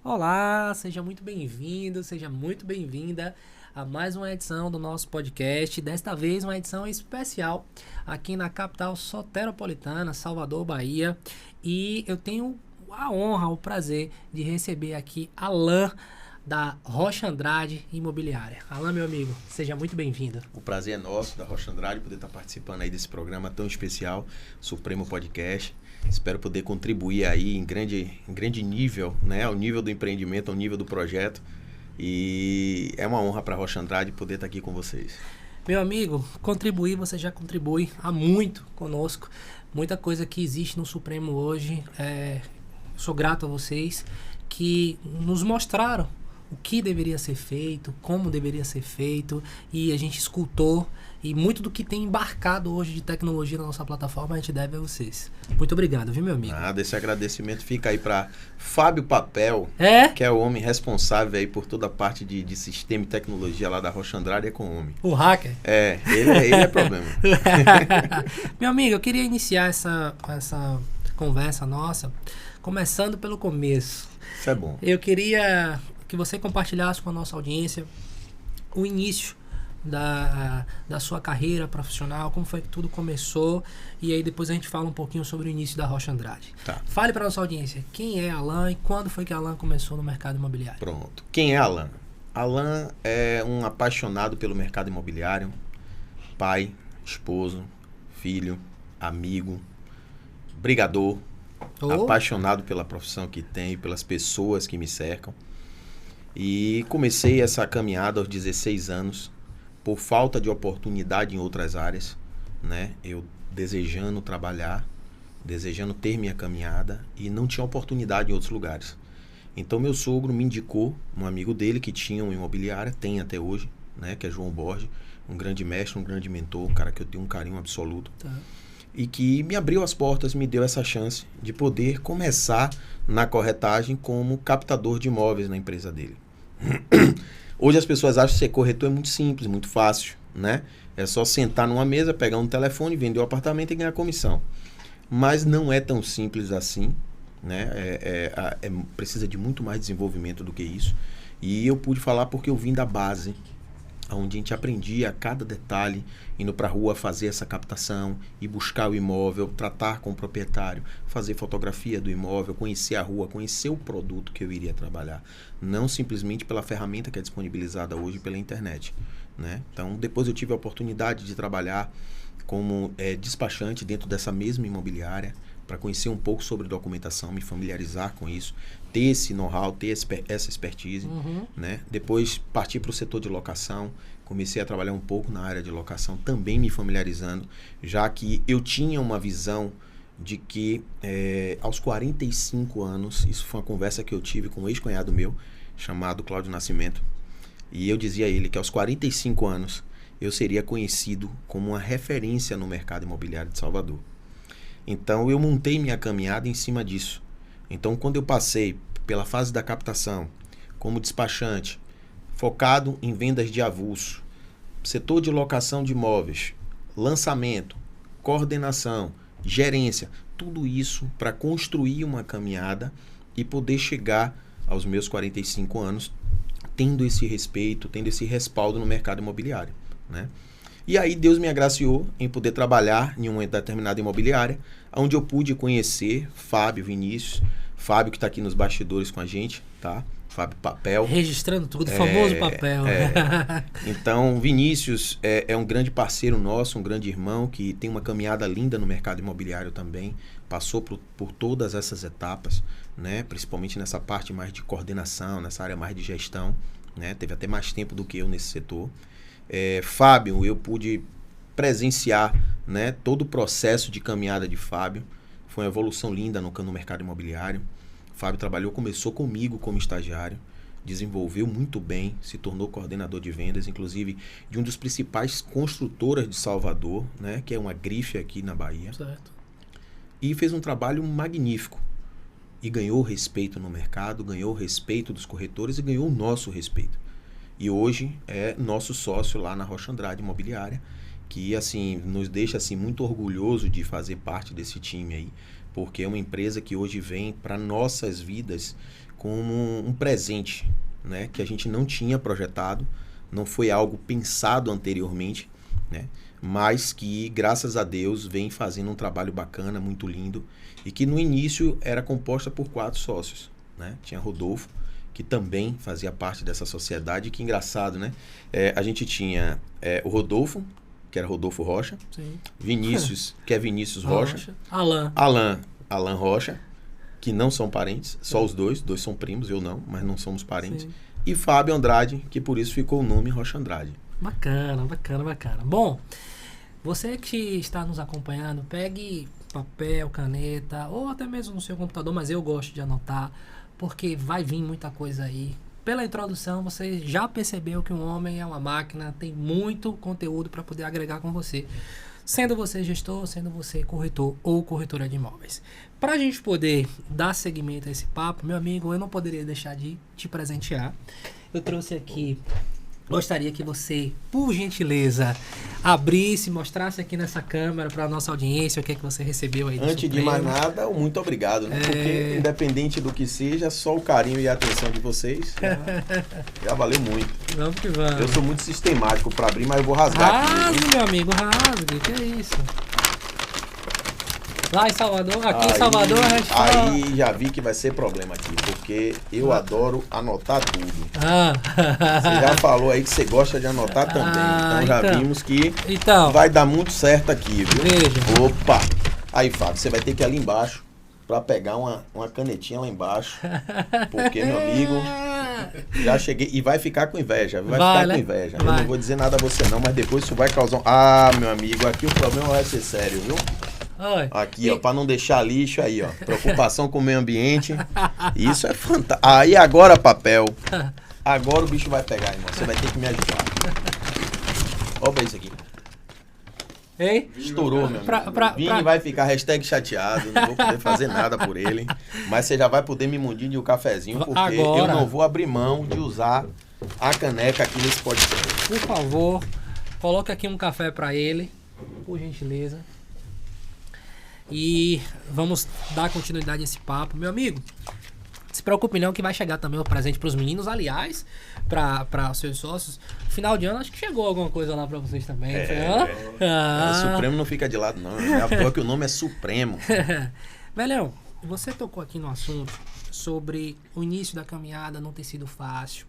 Olá, seja muito bem-vindo, seja muito bem-vinda a mais uma edição do nosso podcast. Desta vez, uma edição especial aqui na capital soteropolitana, Salvador, Bahia. E eu tenho a honra, o prazer de receber aqui Alan, da Rocha Andrade Imobiliária. Alan, meu amigo, seja muito bem-vindo. O prazer é nosso, da Rocha Andrade, poder estar participando aí desse programa tão especial, Supremo Podcast. Espero poder contribuir aí em grande nível, né? Ao nível do empreendimento, ao nível do projeto. E é uma honra para a Rocha Andrade poder estar aqui com vocês. Meu amigo, contribuir, você já contribui há muito conosco. Muita coisa que existe no Supremo hoje. Sou grato a vocês que nos mostraram o que deveria ser feito, como deveria ser feito, e a gente escutou, e muito do que tem embarcado hoje de tecnologia na nossa plataforma a gente deve a vocês. Muito obrigado, viu, meu amigo? Nada, esse agradecimento fica aí para Fábio Papel, que é o homem responsável aí por toda a parte de sistema e tecnologia lá da Rocha Andrade, é com o homem. O hacker? Ele é problema. Meu amigo, eu queria iniciar essa conversa nossa, começando pelo começo. Isso é bom. Eu queria que você compartilhasse com a nossa audiência o início da sua carreira profissional, como foi que tudo começou, e aí depois a gente fala um pouquinho sobre o início da Rocha Andrade. Tá. Fale para a nossa audiência, quem é Alan e quando foi que Alan começou no mercado imobiliário? Pronto. Quem é Alan? Alan é um apaixonado pelo mercado imobiliário, pai, esposo, filho, amigo, brigador, apaixonado pela profissão que tenho, pelas pessoas que me cercam. E comecei essa caminhada aos 16 anos, por falta de oportunidade em outras áreas, né? Eu desejando trabalhar, desejando ter minha caminhada e não tinha oportunidade em outros lugares. Então meu sogro me indicou um amigo dele que tinha uma imobiliária, tem até hoje, né? Que é João Borges, um grande mestre, um grande mentor, um cara que eu tenho um carinho absoluto. Tá. E que me abriu as portas, me deu essa chance de poder começar na corretagem como captador de imóveis na empresa dele. Hoje as pessoas acham que ser corretor é muito simples, muito fácil, né? É só sentar numa mesa, pegar um telefone, vender o apartamento e ganhar comissão. Mas não é tão simples assim, né? Precisa de muito mais desenvolvimento do que isso. E eu pude falar porque eu vim da base, onde a gente aprendia a cada detalhe, indo para a rua fazer essa captação, ir buscar o imóvel, tratar com o proprietário, fazer fotografia do imóvel, conhecer a rua, conhecer o produto que eu iria trabalhar. Não simplesmente pela ferramenta que é disponibilizada hoje pela internet, né? Então, depois eu tive a oportunidade de trabalhar como despachante dentro dessa mesma imobiliária, para conhecer um pouco sobre documentação, me familiarizar com isso, ter esse know-how, ter essa expertise, né? Depois parti para o setor de locação, comecei a trabalhar um pouco na área de locação, também me familiarizando, já que eu tinha uma visão de que aos 45 anos, isso foi uma conversa que eu tive com um ex-cunhado meu, chamado Cláudio Nascimento, e eu dizia a ele que aos 45 anos eu seria conhecido como uma referência no mercado imobiliário de Salvador. Então, eu montei minha caminhada em cima disso. Então, quando eu passei pela fase da captação, como despachante, focado em vendas de avulso, setor de locação de imóveis, lançamento, coordenação, gerência, tudo isso para construir uma caminhada e poder chegar aos meus 45 anos tendo esse respeito, tendo esse respaldo no mercado imobiliário, né? E aí Deus me agraciou em poder trabalhar em uma determinada imobiliária, onde eu pude conhecer Fábio Vinícius, Fábio que está aqui nos bastidores com a gente, tá? Fábio Papel. Registrando tudo, famoso Papel. Então, Vinícius é um grande parceiro nosso, um grande irmão que tem uma caminhada linda no mercado imobiliário também, passou por todas essas etapas, né? Principalmente nessa parte mais de coordenação, nessa área mais de gestão, né? Teve até mais tempo do que eu nesse setor. Fábio, eu pude presenciar, né, todo o processo de caminhada de Fábio. Foi uma evolução linda no mercado imobiliário. Fábio começou comigo como estagiário, desenvolveu muito bem, se tornou coordenador de vendas, inclusive de um dos principais construtoras de Salvador, né, que é uma grife aqui na Bahia. Certo. E fez um trabalho magnífico. E ganhou respeito no mercado, ganhou o respeito dos corretores e ganhou o nosso respeito. E hoje é nosso sócio lá na Rocha Andrade Imobiliária, que assim nos deixa assim muito orgulhoso de fazer parte desse time aí, porque é uma empresa que hoje vem para nossas vidas como um presente, né? Que a gente não tinha projetado, não foi algo pensado anteriormente, né? Mas que, graças a Deus, vem fazendo um trabalho bacana, muito lindo, e que no início era composta por 4 sócios, né? Tinha Rodolfo, que também fazia parte dessa sociedade, que engraçado, né? A gente tinha o Rodolfo, que era Rodolfo Rocha, Sim. Vinícius, que é Vinícius Rocha, Alan Rocha, que não são parentes, só os dois são primos, eu não, mas não somos parentes, sim. E Fábio Andrade, que por isso ficou o nome Rocha Andrade. Bacana. Bom, você que está nos acompanhando, pegue papel, caneta, ou até mesmo no seu computador, mas eu gosto de anotar, porque vai vir muita coisa aí. Pela introdução, você já percebeu que um homem é uma máquina, tem muito conteúdo para poder agregar com você. Sendo você gestor, sendo você corretor ou corretora de imóveis. Para a gente poder dar seguimento a esse papo, meu amigo, eu não poderia deixar de te presentear. Eu trouxe aqui, gostaria que você, por gentileza, abrisse, mostrasse aqui nessa câmera para a nossa audiência o que é que você recebeu aí do Antes de mais nada, muito obrigado, né? Porque independente do que seja, só o carinho e a atenção de vocês já valeu muito. Vamos que vamos. Eu sou muito sistemático para abrir, mas eu vou rasgar aqui. Rasgue, meu amigo, rasgue. Que é isso? Lá em Salvador, aqui em Salvador a gente fala... Aí já vi que vai ser problema aqui, porque eu adoro anotar tudo. Você já falou aí que você gosta de anotar também, então já vimos que vai dar muito certo aqui, viu? Veja. Opa! Aí, Fábio, você vai ter que ir ali embaixo para pegar uma canetinha lá embaixo, porque, meu amigo, já cheguei e vai ficar com inveja, vai ficar com inveja. Eu não vou dizer nada a você não, mas depois isso vai causar... Ah, meu amigo, aqui o problema vai ser sério, viu? Oi. Aqui, ó, para não deixar lixo aí, ó. Preocupação com o meio ambiente. Isso é fantástico. Aí agora, papel. Agora o bicho vai pegar, irmão. Você vai ter que me ajudar. Olha isso aqui. Ei? Estourou, meu amigo. Vini vai ficar #chateado. Não vou poder fazer nada por ele. Mas você já vai poder me mundir de um cafezinho, porque agora eu não vou abrir mão de usar a caneca aqui nesse podcast. Por favor, coloque aqui um café para ele, por gentileza. E vamos dar continuidade a esse papo. Meu amigo, se preocupe não que vai chegar também o presente para os meninos. Aliás, para os seus sócios, final de ano acho que chegou alguma coisa lá para vocês também. O Supremo não fica de lado não. É à toa que o nome é Supremo. Velhão, você tocou aqui no assunto sobre o início da caminhada não ter sido fácil.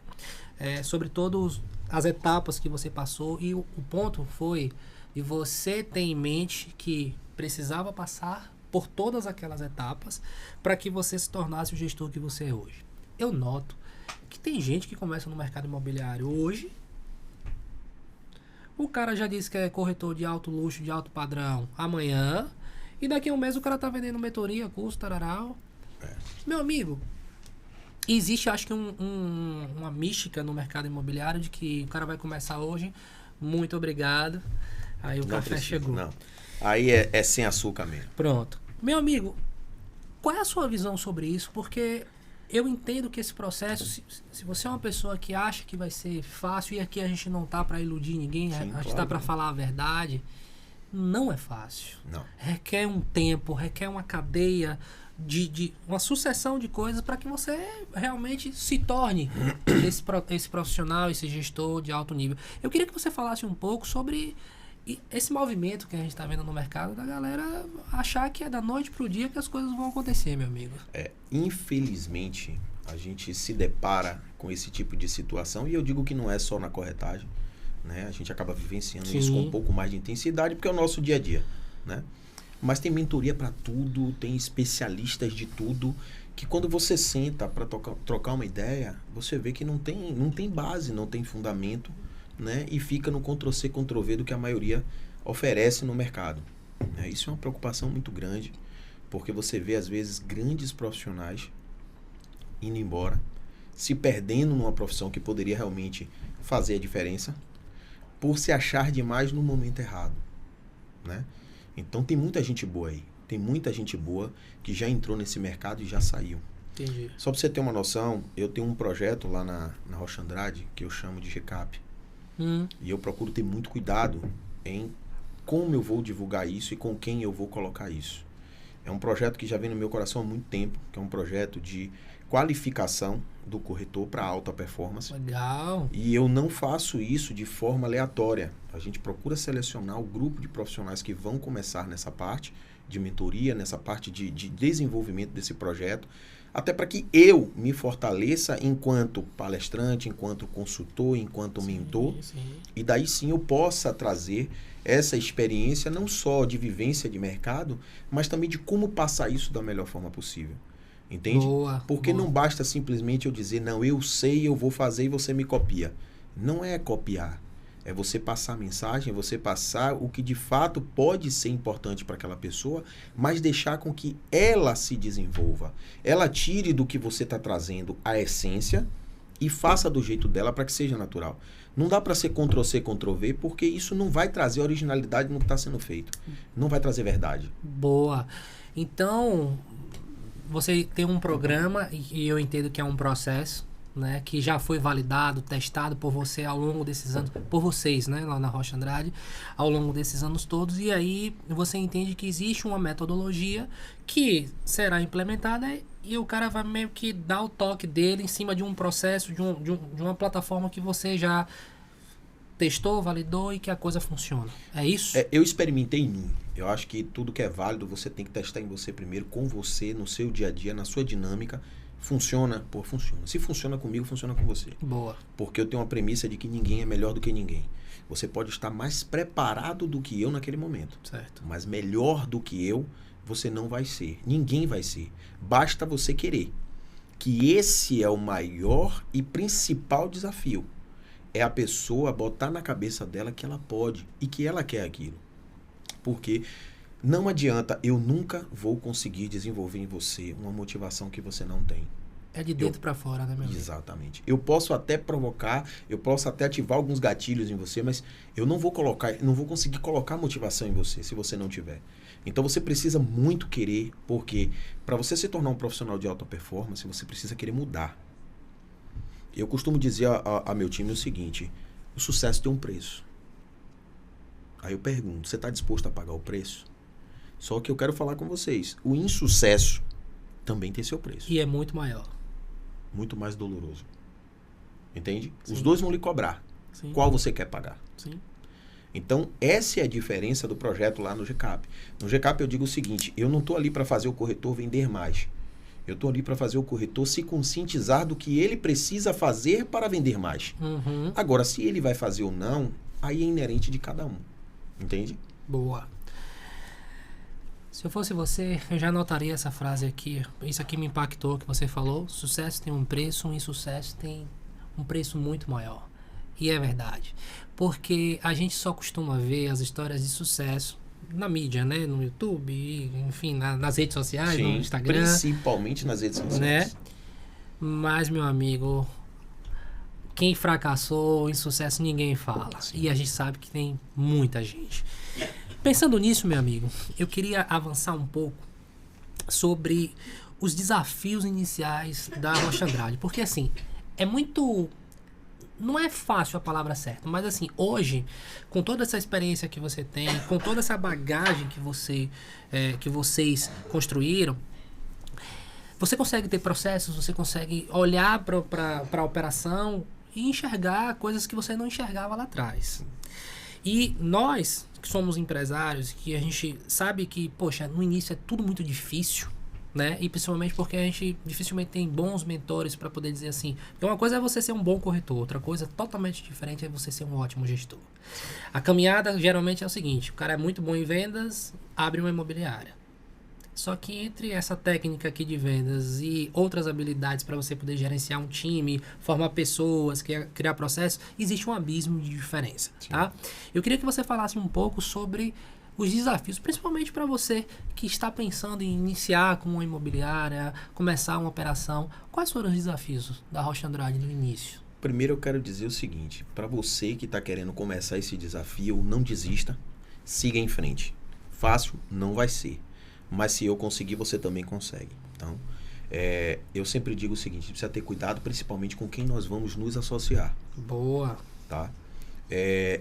Sobre todas as etapas que você passou. E o ponto foi de você ter em mente que precisava passar por todas aquelas etapas para que você se tornasse o gestor que você é hoje. Eu noto que tem gente que começa no mercado imobiliário hoje, o cara já disse que é corretor de alto luxo, de alto padrão amanhã, e daqui a um mês o cara tá vendendo mentoria, curso, tararau. Meu amigo, existe acho que uma mística no mercado imobiliário de que o cara vai começar hoje, muito obrigado, aí o café chegou. Não. Aí é sem açúcar mesmo. Pronto. Meu amigo, qual é a sua visão sobre isso? Porque eu entendo que esse processo, se você é uma pessoa que acha que vai ser fácil, e aqui a gente não tá para iludir ninguém, sim, a gente tá para falar a verdade, não é fácil. Não. Requer um tempo, requer uma cadeia de uma sucessão de coisas para que você realmente se torne esse profissional, esse gestor de alto nível. Eu queria que você falasse um pouco sobre esse movimento que a gente está vendo no mercado da galera achar que é da noite pro dia que as coisas vão acontecer, meu amigo. Infelizmente, a gente se depara com esse tipo de situação, e eu digo que não é só na corretagem, né? A gente acaba vivenciando isso com um pouco mais de intensidade, porque é o nosso dia a dia, né? Mas tem mentoria para tudo, tem especialistas de tudo, que quando você senta para trocar uma ideia, você vê que não tem base, não tem fundamento, né? E fica no Ctrl-C, Ctrl-V do que a maioria oferece no mercado. Isso é uma preocupação muito grande, porque você vê, às vezes, grandes profissionais indo embora, se perdendo numa profissão que poderia realmente fazer a diferença, por se achar demais no momento errado, né? Então, tem muita gente boa aí. Tem muita gente boa que já entrou nesse mercado e já saiu. Entendi. Só para você ter uma noção, eu tenho um projeto lá na Rocha Andrade, que eu chamo de Recap. E eu procuro ter muito cuidado em como eu vou divulgar isso e com quem eu vou colocar isso. É um projeto que já vem no meu coração há muito tempo, que é um projeto de qualificação do corretor para alta performance. Legal. E eu não faço isso de forma aleatória. A gente procura selecionar o grupo de profissionais que vão começar nessa parte de mentoria, nessa parte de desenvolvimento desse projeto, até para que eu me fortaleça enquanto palestrante, enquanto consultor, enquanto mentor, e daí sim eu possa trazer essa experiência não só de vivência de mercado, mas também de como passar isso da melhor forma possível. Entende? Boa, Porque boa. não basta simplesmente eu dizer, não, eu sei, eu vou fazer e você me copia. Não é copiar. É você passar a mensagem, é você passar o que de fato pode ser importante para aquela pessoa, mas deixar com que ela se desenvolva. Ela tire do que você está trazendo a essência e faça do jeito dela para que seja natural. Não dá para ser Ctrl+C, Ctrl+V, porque isso não vai trazer originalidade no que está sendo feito. Não vai trazer verdade. Boa. Então, você tem um programa, e eu entendo que é um processo, né, que já foi validado, testado por você ao longo desses anos, por vocês, né, lá na Rocha Andrade, ao longo desses anos todos, e aí você entende que existe uma metodologia que será implementada e o cara vai meio que dar o toque dele em cima de um processo, de uma plataforma que você já testou, validou e que a coisa funciona. É isso? Eu experimentei em mim. Eu acho que tudo que é válido você tem que testar em você primeiro, com você, no seu dia a dia, na sua dinâmica. Funciona? Pô, funciona. Se funciona comigo, funciona com você. Boa. Porque eu tenho uma premissa de que ninguém é melhor do que ninguém. Você pode estar mais preparado do que eu naquele momento. Certo. Mas melhor do que eu, você não vai ser. Ninguém vai ser. Basta você querer. Que esse é o maior e principal desafio. É a pessoa botar na cabeça dela que ela pode e que ela quer aquilo. Porque não adianta, eu nunca vou conseguir desenvolver em você uma motivação que você não tem. É de dentro para fora, né, meu amigo? Exatamente. Eu posso até provocar, eu posso até ativar alguns gatilhos em você, mas eu não vou conseguir colocar motivação em você se você não tiver. Então você precisa muito querer, porque para você se tornar um profissional de alta performance, você precisa querer mudar. Eu costumo dizer a meu time o seguinte: o sucesso tem um preço. Aí eu pergunto, você está disposto a pagar o preço? Só que eu quero falar com vocês, o insucesso também tem seu preço. E é muito maior. Muito mais doloroso. Entende? Sim. Os dois vão lhe cobrar. Sim. Qual você quer pagar? Sim. Então, essa é a diferença do projeto lá no GCAP. No GCAP eu digo o seguinte, eu não estou ali para fazer o corretor vender mais. Eu estou ali para fazer o corretor se conscientizar do que ele precisa fazer para vender mais. Uhum. Agora, se ele vai fazer ou não, aí é inerente de cada um. Entende? Boa. Se eu fosse você, eu já anotaria essa frase aqui. Isso aqui me impactou, que você falou. Sucesso tem um preço, um insucesso tem um preço muito maior. E é verdade. Porque a gente só costuma ver as histórias de sucesso na mídia, né? No YouTube, enfim, nas redes sociais, no Instagram. Principalmente nas redes sociais. Né? Mas, meu amigo, quem fracassou em sucesso ninguém fala. Sim. E a gente sabe que tem muita gente. Pensando nisso, meu amigo, eu queria avançar um pouco sobre os desafios iniciais da Rocha Andrade. Porque, assim, é muito... Não é fácil a palavra certa, mas assim, hoje, com toda essa experiência que você tem, com toda essa bagagem que vocês construíram, você consegue ter processos, você consegue olhar para a operação e enxergar coisas que você não enxergava lá atrás. E nós, que somos empresários, que a gente sabe que, poxa, no início é tudo muito difícil, né? E principalmente porque a gente dificilmente tem bons mentores para poder dizer assim. Então, uma coisa é você ser um bom corretor, outra coisa totalmente diferente é você ser um ótimo gestor. A caminhada geralmente é o seguinte: o cara é muito bom em vendas, abre uma imobiliária. Só que entre essa técnica aqui de vendas e outras habilidades para você poder gerenciar um time, formar pessoas, criar processos, existe um abismo de diferença, tá? Eu queria que você falasse um pouco sobre os desafios, principalmente para você que está pensando em iniciar com uma imobiliária, começar uma operação. Quais foram os desafios da Rocha Andrade no início? Primeiro eu quero dizer o seguinte, para você que está querendo começar esse desafio, não desista, siga em frente. Fácil não vai ser, mas se eu conseguir, você também consegue. Então, eu sempre digo o seguinte, precisa ter cuidado principalmente com quem nós vamos nos associar. Boa. Tá?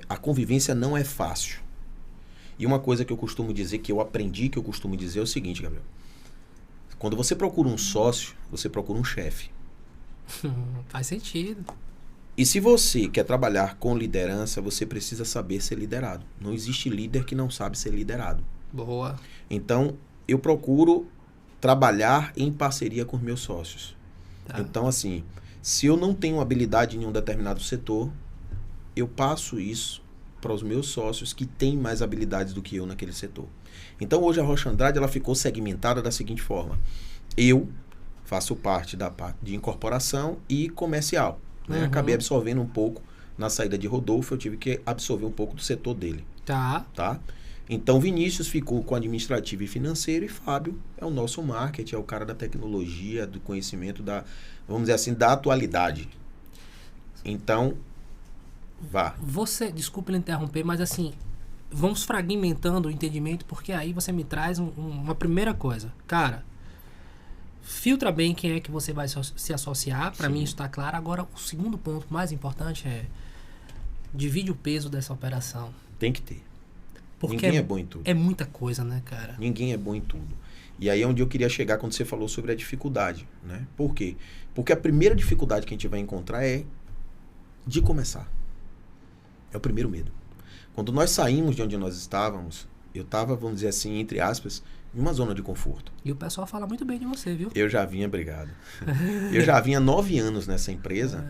A convivência não é fácil. E uma coisa que eu costumo dizer, que eu aprendi, que eu costumo dizer é o seguinte, Gabriel. Quando você procura um sócio, você procura um chefe. Faz sentido. E se você quer trabalhar com liderança, você precisa saber ser liderado. Não existe líder que não sabe ser liderado. Boa. Então, eu procuro trabalhar em parceria com os meus sócios. Tá. Então, assim, se eu não tenho habilidade em um determinado setor, eu passo isso para os meus sócios que têm mais habilidades do que eu naquele setor. Então, hoje a Rocha Andrade ela ficou segmentada da seguinte forma. Eu faço parte da parte de incorporação e comercial. Né? Uhum. Acabei absorvendo um pouco na saída de Rodolfo, eu tive que absorver um pouco do setor dele. Tá. Então, Vinícius ficou com administrativo e financeiro e Fábio é o nosso marketing, é o cara da tecnologia, do conhecimento, vamos dizer assim, da atualidade. Então, vá. Você, desculpe lhe interromper, mas assim, vamos fragmentando o entendimento, porque aí você me traz uma primeira coisa. Cara, filtra bem quem é que você vai se associar, para mim isso está claro. Agora, o segundo ponto mais importante é divide o peso dessa operação. Tem que ter. Porque Ninguém é bom em tudo. É muita coisa, né, cara? Ninguém é bom em tudo. E aí é onde eu queria chegar quando você falou sobre a dificuldade, né? Por quê? Porque a primeira dificuldade que a gente vai encontrar é de começar. É o primeiro medo. Quando nós saímos de onde nós estávamos, eu estava, vamos dizer assim, entre aspas, em uma zona de conforto. E o pessoal fala muito bem de você, viu? Eu já vinha, obrigado. Eu já vinha 9 anos nessa empresa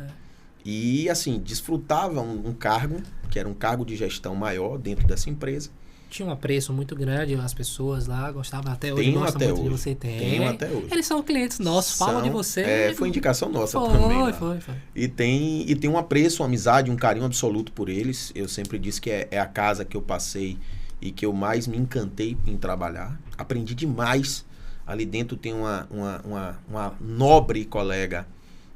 e, assim, desfrutava um cargo, que era um cargo de gestão maior dentro dessa empresa. Tinha um apreço muito grande, as pessoas lá gostavam até hoje, gostam muito de você. Tenho até hoje. Eles são clientes nossos, falam de você. Foi indicação nossa também. Foi. E tem um apreço, uma amizade, um carinho absoluto por eles. Eu sempre disse que é a casa que eu passei e que eu mais me encantei em trabalhar. Aprendi demais. Ali dentro tem uma nobre colega,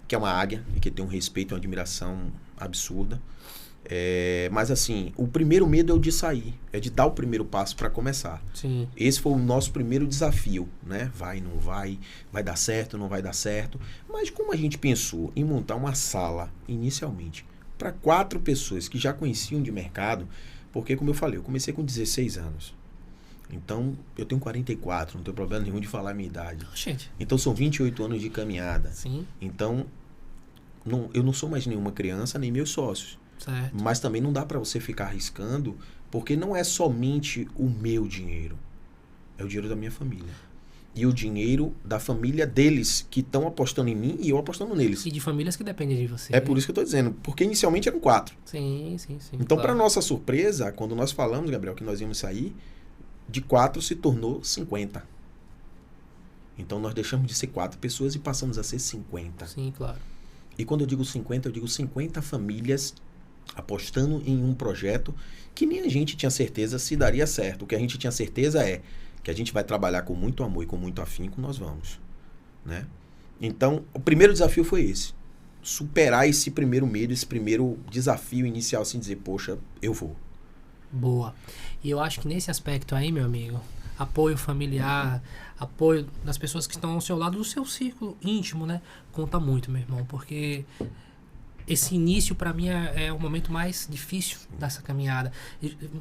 que é uma águia, e que tem um respeito e uma admiração absurda. Mas assim, o primeiro medo é o de sair, é de dar o primeiro passo para começar. Sim. Esse foi o nosso primeiro desafio, né? Vai, não vai, vai dar certo, não vai dar certo. Mas como a gente pensou em montar uma sala, inicialmente, para 4 pessoas que já conheciam de mercado, porque, como eu falei, eu comecei com 16 anos. Então, eu tenho 44, não tenho problema nenhum de falar a minha idade. Gente. Então, são 28 anos de caminhada. Sim. Então, eu não sou mais nenhuma criança, nem meus sócios. Certo. Mas também não dá para você ficar arriscando, porque não é somente o meu dinheiro. É o dinheiro da minha família. E o dinheiro da família deles, que estão apostando em mim e eu apostando neles. E de famílias que dependem de você. É por isso que eu estou dizendo. Porque inicialmente eram 4. Sim. Então, claro. para nossa surpresa, quando nós falamos, Gabriel, que nós íamos sair, de 4 se tornou 50. Então, nós deixamos de ser 4 pessoas e passamos a ser 50. Sim, claro. E quando eu digo 50, eu digo 50 famílias apostando em um projeto que nem a gente tinha certeza se daria certo. O que a gente tinha certeza é que a gente vai trabalhar com muito amor e com muito afinco, nós vamos. Né? Então, o primeiro desafio foi esse. Superar esse primeiro medo, esse primeiro desafio inicial, assim, dizer, poxa, eu vou. Boa. E eu acho que nesse aspecto aí, meu amigo, apoio familiar, apoio das pessoas que estão ao seu lado, do seu círculo íntimo, né? Conta muito, meu irmão, porque esse início, para mim, é o momento mais difícil dessa caminhada.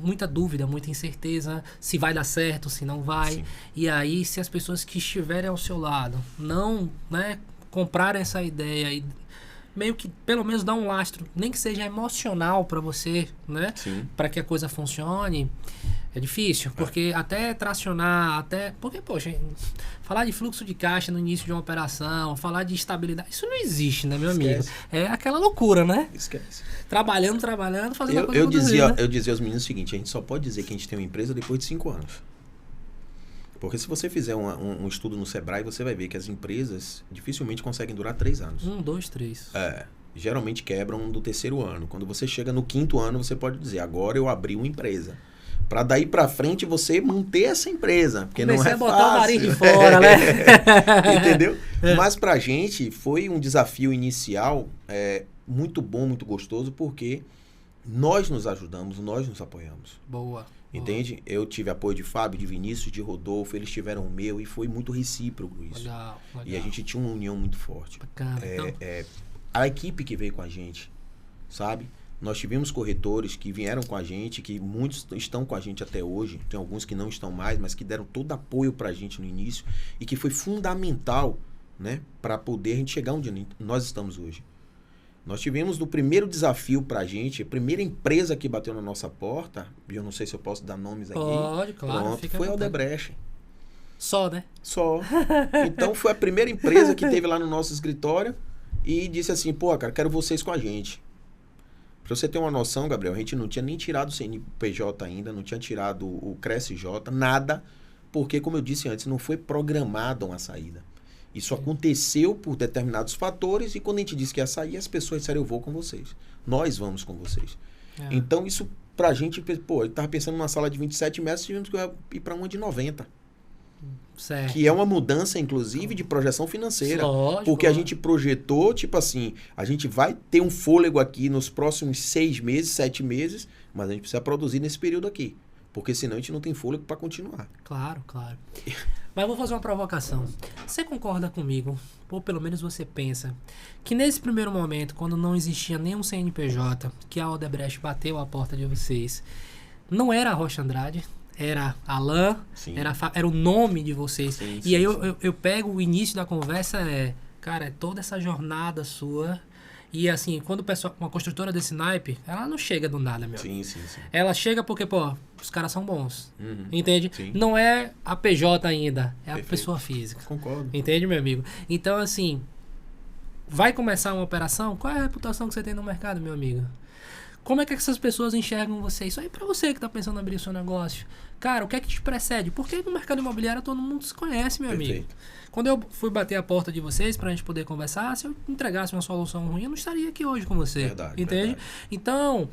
Muita dúvida, muita incerteza, se vai dar certo, se não vai. Sim. E aí, se as pessoas que estiverem ao seu lado não, né, comprarem essa ideia e meio que, pelo menos, dar um lastro, nem que seja emocional para você, né? Para que a coisa funcione, é difícil. Porque até tracionar, porque, poxa, falar de fluxo de caixa no início de uma operação, falar de estabilidade, isso não existe, né, meu amigo? É aquela loucura, né? Esquece. Trabalhando, fazendo a coisa acontecer, né? Eu dizia aos meninos o seguinte, a gente só pode dizer que a gente tem uma empresa depois de 5 anos. Porque se você fizer um estudo no Sebrae, você vai ver que as empresas dificilmente conseguem durar 3 anos. 1, 2, 3. Geralmente quebram do 3º ano. Quando você chega no 5º ano, você pode dizer, agora eu abri uma empresa. Para daí para frente você manter essa empresa. Porque comecei não é a botar fácil. o nariz de fora, né? Entendeu? Mas pra gente foi um desafio inicial muito bom, muito gostoso, porque nós nos ajudamos, nós nos apoiamos. Boa. Entende? Eu tive apoio de Fábio, de Vinícius, de Rodolfo, eles tiveram o meu e foi muito recíproco isso. Legal. E a gente tinha uma união muito forte. Bacana. A equipe que veio com a gente, sabe? Nós tivemos corretores que vieram com a gente, que muitos estão com a gente até hoje, tem alguns que não estão mais, mas que deram todo apoio para a gente no início e que foi fundamental, né, para poder a gente chegar onde nós estamos hoje. Nós tivemos no primeiro desafio para a gente, a primeira empresa que bateu na nossa porta, e eu não sei se eu posso dar nomes aqui. Pode, claro. Pronto, foi a Odebrecht. Só, né? Só. Então foi a primeira empresa que teve lá no nosso escritório e disse assim, pô, cara, quero vocês com a gente. Pra você ter uma noção, Gabriel, a gente não tinha nem tirado o CNPJ ainda, não tinha tirado o CRESJ, nada, porque, como eu disse antes, não foi programada uma saída. Isso aconteceu por determinados fatores e quando a gente disse que ia sair, as pessoas disseram, eu vou com vocês. Nós vamos com vocês. Então, isso pra gente, pô, eu tava pensando numa sala de 27 metros, tivemos que ir pra uma de 90. Certo. Que é uma mudança, inclusive, de projeção financeira. Lógico, porque a gente projetou, tipo assim, a gente vai ter um fôlego aqui nos próximos 6 meses, 7 meses, mas a gente precisa produzir nesse período aqui. Porque senão a gente não tem fôlego para continuar. Claro, claro. Mas vou fazer uma provocação. Você concorda comigo, ou pelo menos você pensa, que nesse primeiro momento, quando não existia nenhum CNPJ, que a Odebrecht bateu a porta de vocês, não era a Rocha Andrade, era Alain, era o nome de vocês. Sim, e aí eu pego o início da conversa, cara, é toda essa jornada sua. E assim, quando o pessoal, uma construtora desse naipe, ela não chega do nada, meu. Sim. Ela chega porque, pô, os caras são bons. Uhum. Entende? Sim. Não é a PJ ainda, é Perfeito. a pessoa física. Concordo. Entende, meu amigo? Então, assim, vai começar uma operação, qual é a reputação que você tem no mercado, meu amigo? Como é que essas pessoas enxergam você? Isso aí pra você que tá pensando em abrir o seu negócio. Cara, o que é que te precede? Porque no mercado imobiliário todo mundo se conhece, meu amigo. Quando eu fui bater a porta de vocês pra gente poder conversar, se eu entregasse uma solução ruim, eu não estaria aqui hoje com você. Verdade, entende? verdade. Então,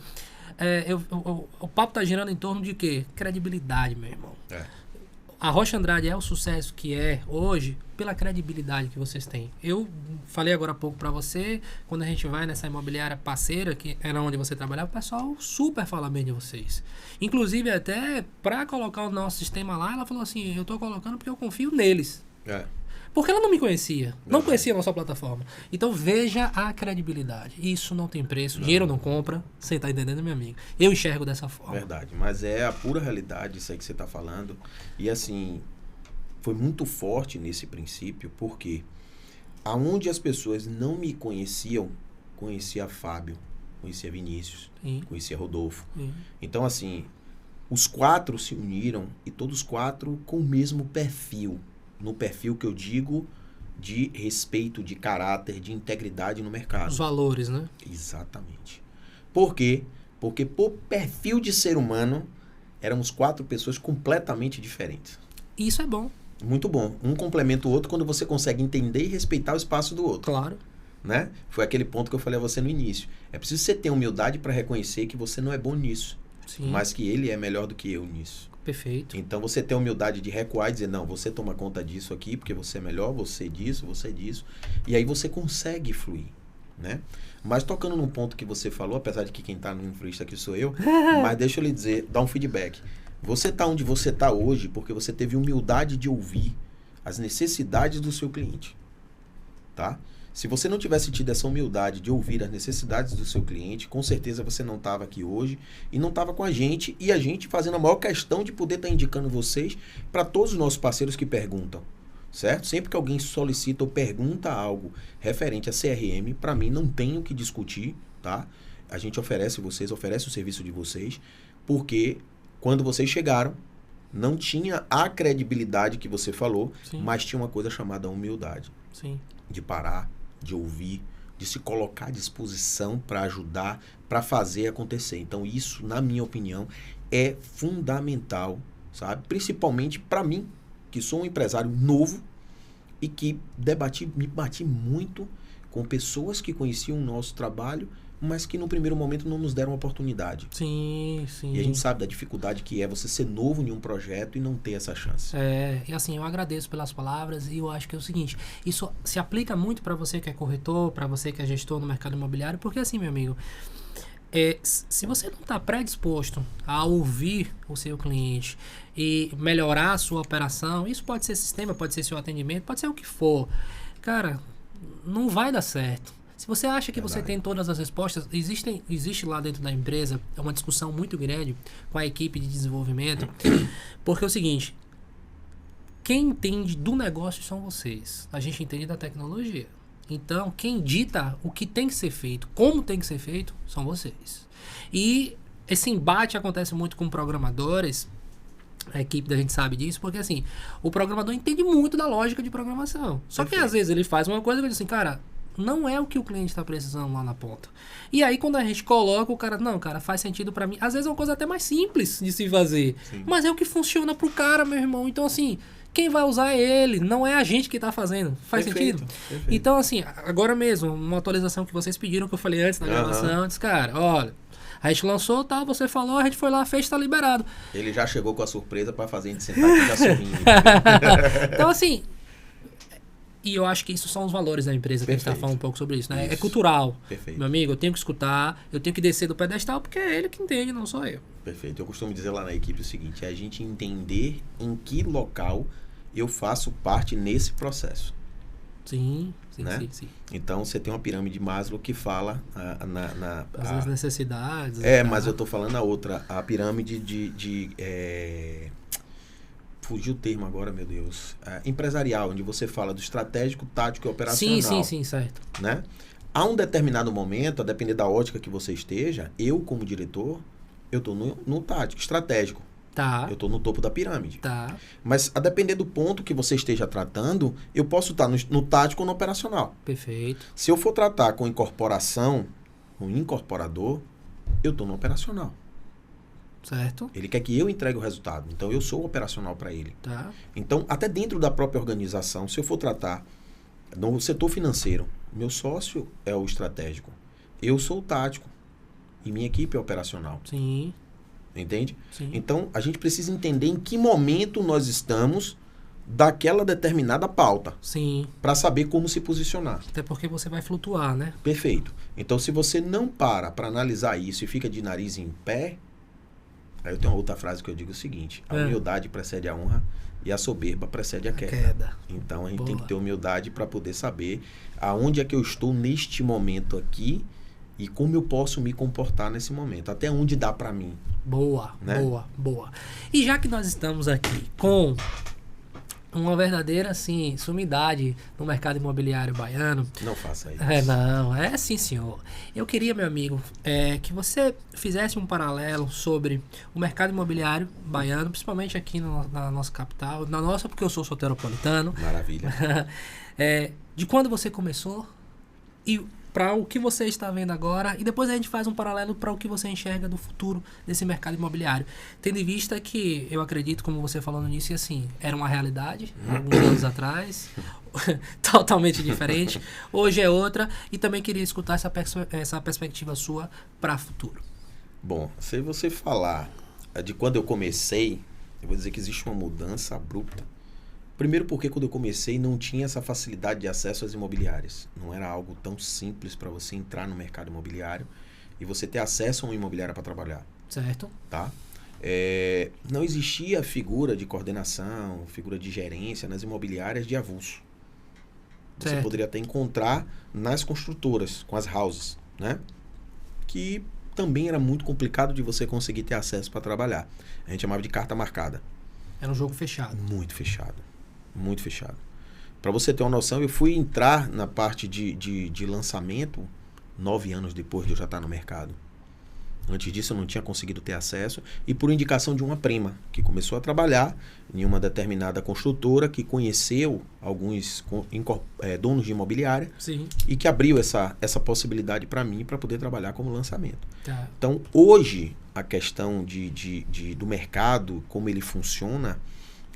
o papo tá girando em torno de quê? Credibilidade, meu irmão. A Rocha Andrade é o sucesso que é hoje pela credibilidade que vocês têm. Eu falei agora há pouco pra você, quando a gente vai nessa imobiliária parceira, que era onde você trabalhava, o pessoal super fala bem de vocês. Inclusive, até pra colocar o nosso sistema lá, ela falou assim, eu tô colocando porque eu confio neles. Porque ela não me conhecia. Não conhecia a nossa plataforma. Então, veja a credibilidade. Isso não tem preço. Dinheiro não compra. Você tá entendendo, meu amigo? Eu enxergo dessa forma. Verdade. Mas é a pura realidade isso aí que você tá falando. E assim, foi muito forte nesse princípio, porque aonde as pessoas não me conheciam, conhecia Fábio, conhecia Vinícius, conhecia Rodolfo. Então, assim, os 4 se uniram e todos 4 com o mesmo perfil. No perfil que eu digo de respeito, de caráter, de integridade no mercado. Os valores, né? Exatamente. Por quê? Porque por perfil de ser humano, éramos 4 pessoas completamente diferentes. Isso é bom. Muito bom. Um complementa o outro quando você consegue entender e respeitar o espaço do outro. Claro. Né? Foi aquele ponto que eu falei a você no início. É preciso você ter humildade para reconhecer que você não é bom nisso. Sim. Mas que ele é melhor do que eu nisso. Perfeito. Então você ter a humildade de recuar e dizer, não, você toma conta disso aqui, porque você é melhor, você disso, você disso. E aí você consegue fluir, né? Mas tocando num ponto que você falou, apesar de que quem está no influência aqui sou eu, mas deixa eu lhe dizer, dar um feedback. Você está onde você está hoje porque você teve humildade de ouvir as necessidades do seu cliente, tá? Se você não tivesse tido essa humildade de ouvir as necessidades do seu cliente, com certeza você não estava aqui hoje e não estava com a gente, e a gente fazendo a maior questão de poder estar indicando vocês para todos os nossos parceiros que perguntam, certo? Sempre que alguém solicita ou pergunta algo referente a CRM, para mim não tem o que discutir, tá? A gente oferece o serviço de vocês, porque quando vocês chegaram, não tinha a credibilidade que você falou, Sim. mas tinha uma coisa chamada humildade. Sim. De parar, de ouvir, de se colocar à disposição para ajudar, para fazer acontecer. Então isso, na minha opinião, é fundamental, sabe? Principalmente para mim, que sou um empresário novo e que me bati muito com pessoas que conheciam o nosso trabalho, mas que no primeiro momento não nos deram oportunidade. Sim, sim. E a gente sabe da dificuldade que é você ser novo em um projeto e não ter essa chance. E assim, eu agradeço pelas palavras e eu acho que é o seguinte, isso se aplica muito para você que é corretor, para você que é gestor no mercado imobiliário, porque assim, meu amigo, se você não está predisposto a ouvir o seu cliente e melhorar a sua operação, isso pode ser sistema, pode ser seu atendimento, pode ser o que for, cara, não vai dar certo. Se você acha que você tem todas as respostas, existe lá dentro da empresa uma discussão muito grande com a equipe de desenvolvimento, porque é o seguinte, quem entende do negócio são vocês. A gente entende da tecnologia. Então, quem dita o que tem que ser feito, como tem que ser feito, são vocês. E esse embate acontece muito com programadores, a equipe da gente sabe disso, porque assim, o programador entende muito da lógica de programação. Só que às vezes ele faz uma coisa e ele diz assim, cara, não é o que o cliente está precisando lá na ponta. E aí quando a gente coloca, o cara, não, cara, faz sentido para mim. Às vezes é uma coisa até mais simples de se fazer. Sim. Mas é o que funciona pro cara, meu irmão. Então assim, quem vai usar é ele, não é a gente que está fazendo. Faz sentido? Perfeito. Então assim, agora mesmo, uma atualização que vocês pediram, que eu falei antes na gravação, eu disse, cara, olha, a gente lançou, tá, você falou, a gente foi lá, fez, tá liberado. Ele já chegou com a surpresa para fazer a gente sentar aqui já sorrindo. Então assim, e eu acho que isso são os valores da empresa, que a gente tá falando um pouco sobre isso, né? Isso. É cultural. Perfeito. Meu amigo, eu tenho que escutar, eu tenho que descer do pedestal, porque é ele que entende, não sou eu. Perfeito. Eu costumo dizer lá na equipe o seguinte, é a gente entender em que local eu faço parte nesse processo. Sim, né? sim. Então, você tem uma pirâmide de Maslow que fala as necessidades. Mas eu tô falando a outra, a pirâmide fugiu o termo agora, meu Deus. Empresarial, onde você fala do estratégico, tático e operacional. Sim, certo. Né? A um determinado momento, a depender da ótica que você esteja, eu, como diretor, eu tô no tático, estratégico. Tá. Eu estou no topo da pirâmide. Tá. Mas, a depender do ponto que você esteja tratando, eu posso estar no tático ou no operacional. Perfeito. Se eu for tratar com incorporação, com incorporador, eu estou no operacional. Certo. Ele quer que eu entregue o resultado. Então, eu sou o operacional para ele. Tá. Então, até dentro da própria organização, se eu for tratar no setor financeiro, meu sócio é o estratégico. Eu sou o tático. E minha equipe é operacional. Sim. Entende? Sim. Então, a gente precisa entender em que momento nós estamos daquela determinada pauta. Sim. Para saber como se posicionar. Até porque você vai flutuar, né? Perfeito. Então, se você não para analisar isso e fica de nariz em pé, aí eu tenho uma outra frase que eu digo o seguinte, a humildade precede a honra e a soberba precede a queda. Então, a gente tem que ter humildade para poder saber aonde é que eu estou neste momento aqui e como eu posso me comportar nesse momento. Até onde dá para mim. Boa. E já que nós estamos aqui com uma verdadeira, assim, sumidade no mercado imobiliário baiano... Não faça isso. É sim, senhor. Eu queria, meu amigo, que você fizesse um paralelo sobre o mercado imobiliário baiano, principalmente aqui na nossa capital, na nossa, porque eu sou soteropolitano. Maravilha. De quando você começou e para o que você está vendo agora, e depois a gente faz um paralelo para o que você enxerga do futuro desse mercado imobiliário. Tendo em vista que, eu acredito, como você falou no início, assim, era uma realidade, alguns anos atrás, totalmente diferente, hoje é outra, e também queria escutar essa perspectiva sua para o futuro. Bom, se você falar de quando eu comecei, eu vou dizer que existe uma mudança abrupta. Primeiro porque quando eu comecei não tinha essa facilidade de acesso às imobiliárias. Não era algo tão simples para você entrar no mercado imobiliário e você ter acesso a uma imobiliária para trabalhar. Certo. Tá? Não existia figura de coordenação, figura de gerência nas imobiliárias de avulso. Você certo. Poderia até encontrar nas construtoras, com as houses, né? Que também era muito complicado de você conseguir ter acesso para trabalhar. A gente chamava de carta marcada. Era um jogo fechado. Muito fechado. Muito fechado. Para você ter uma noção, eu fui entrar na parte de lançamento 9 anos depois de eu já estar no mercado. Antes disso eu não tinha conseguido ter acesso e por indicação de uma prima que começou a trabalhar em uma determinada construtora que conheceu alguns donos de imobiliária. Sim. E que abriu essa possibilidade para mim para poder trabalhar como lançamento. Tá. Então hoje a questão do mercado, como ele funciona,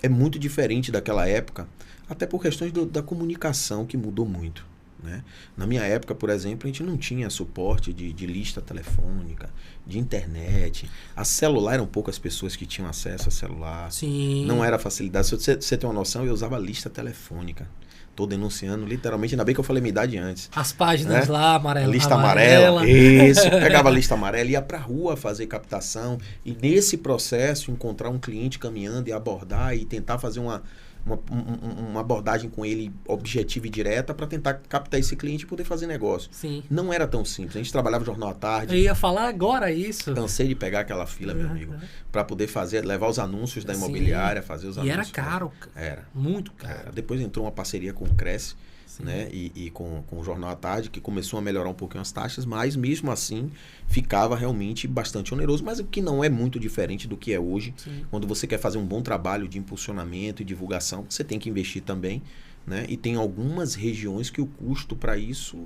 é muito diferente daquela época, até por questões da comunicação que mudou muito. Né? Na minha época, por exemplo, a gente não tinha suporte de lista telefônica, de internet. A celular, eram poucas pessoas que tinham acesso a celular. Sim. Não era facilidade. Se você tem uma noção, eu usava lista telefônica. Estou denunciando, literalmente, ainda bem que eu falei minha idade antes. As páginas, né? Lá, amarela. Lista amarela. Isso. Pegava a lista amarela, ia para a rua fazer captação. E nesse processo, encontrar um cliente caminhando e abordar e tentar fazer uma uma abordagem com ele objetiva e direta para tentar captar esse cliente e poder fazer negócio. Sim. Não era tão simples. A gente trabalhava jornal à tarde. Eu ia falar agora isso. Cansei de pegar aquela fila, meu amigo, para poder levar os anúncios da imobiliária, fazer os anúncios. E era caro. Era. Muito caro. Era. Depois entrou uma parceria com o Cresce, né? E com o Jornal à Tarde, que começou a melhorar um pouquinho as taxas, mas mesmo assim ficava realmente bastante oneroso, mas o que não é muito diferente do que é hoje. Sim. Quando você quer fazer um bom trabalho de impulsionamento e divulgação, você tem que investir também, né? E tem algumas regiões que o custo para isso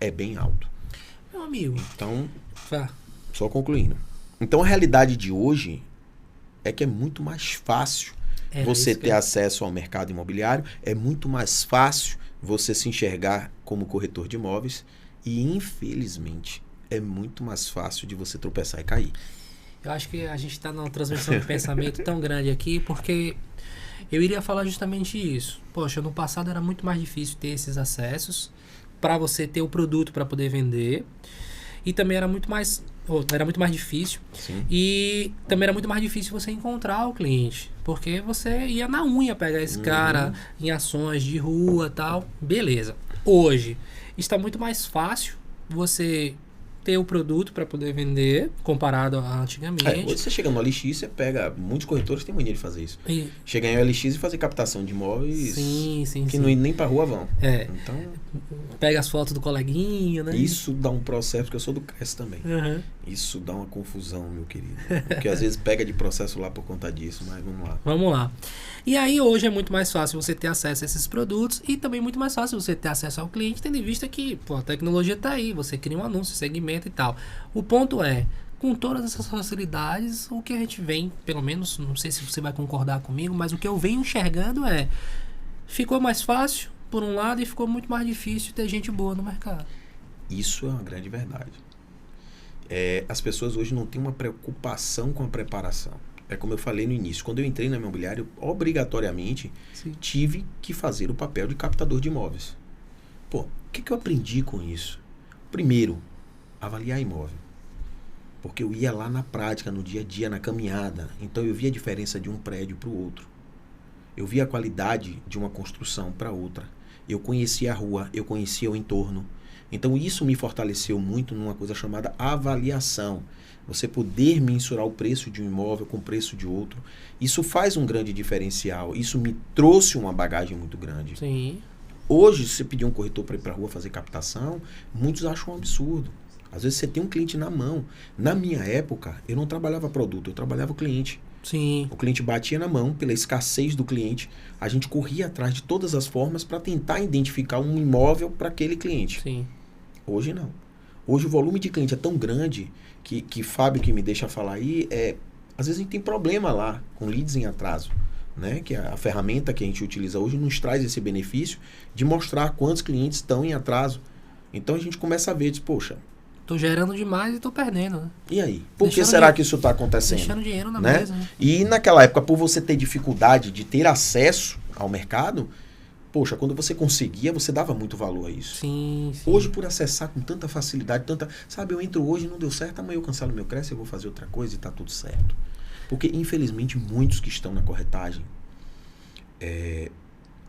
é bem alto. Meu amigo. Então, só concluindo. Então, a realidade de hoje é que é muito mais fácil você ter acesso ao mercado imobiliário, é muito mais fácil você se enxergar como corretor de imóveis e, infelizmente, é muito mais fácil de você tropeçar e cair. Eu acho que a gente está numa transmissão de pensamento tão grande aqui, porque eu iria falar justamente isso. Poxa, no passado era muito mais difícil ter esses acessos para você ter o produto para poder vender, e também era muito mais difícil. Sim. E também era muito mais difícil você encontrar o cliente, porque você ia na unha pegar esse cara em ações de rua e tal. Beleza. Hoje está muito mais fácil você ter o produto para poder vender comparado a antigamente. Hoje você chega no OLX, você pega... Muitos corretores têm mania de fazer isso. Chegar em OLX e fazer captação de imóveis que nem para rua vão. Então, pega as fotos do coleguinha, né? Isso dá um processo, porque eu sou do CRES também. Isso dá uma confusão, meu querido. Porque às vezes pega de processo lá por conta disso, mas vamos lá. Vamos lá. E aí hoje é muito mais fácil você ter acesso a esses produtos e também muito mais fácil você ter acesso ao cliente, tendo em vista que a tecnologia está aí, você cria um anúncio, segmenta e tal. O ponto é, com todas essas facilidades, o que a gente vem, pelo menos, não sei se você vai concordar comigo, mas o que eu venho enxergando é, ficou mais fácil por um lado e ficou muito mais difícil ter gente boa no mercado. Isso é uma grande verdade. As pessoas hoje não têm uma preocupação com a preparação. É como eu falei no início, quando eu entrei na imobiliária, eu obrigatoriamente tive que fazer o papel de captador de imóveis. Pô, o que eu aprendi com isso? Primeiro, avaliar imóvel. Porque eu ia lá na prática, no dia a dia, na caminhada. Então eu via a diferença de um prédio para o outro. Eu via a qualidade de uma construção para outra. Eu conhecia a rua, eu conhecia o entorno. Então isso me fortaleceu muito numa coisa chamada avaliação. Você poder mensurar o preço de um imóvel com o preço de outro. Isso faz um grande diferencial. Isso me trouxe uma bagagem muito grande. Sim. Hoje, se você pedir um corretor para ir para a rua fazer captação, muitos acham um absurdo. Às vezes você tem um cliente na mão. Na minha época, eu não trabalhava produto, eu trabalhava o cliente. Sim. O cliente batia na mão, pela escassez do cliente, a gente corria atrás de todas as formas para tentar identificar um imóvel para aquele cliente. Sim. Hoje não. Hoje o volume de cliente é tão grande que Fábio, que me deixa falar aí, às vezes a gente tem problema lá com leads em atraso. Né? Que a ferramenta que a gente utiliza hoje nos traz esse benefício de mostrar quantos clientes estão em atraso. Então a gente começa a ver, diz, poxa, tô gerando demais e tô perdendo, né? E aí? Por que será que isso está acontecendo? Deixando dinheiro na né? mesa. Né? E naquela época, por você ter dificuldade de ter acesso ao mercado, poxa, quando você conseguia, você dava muito valor a isso. Sim. Hoje, por acessar com tanta facilidade, sabe, eu entro hoje, não deu certo, amanhã eu cancelo meu Cresce, eu vou fazer outra coisa e tá tudo certo. Porque, infelizmente, muitos que estão na corretagem,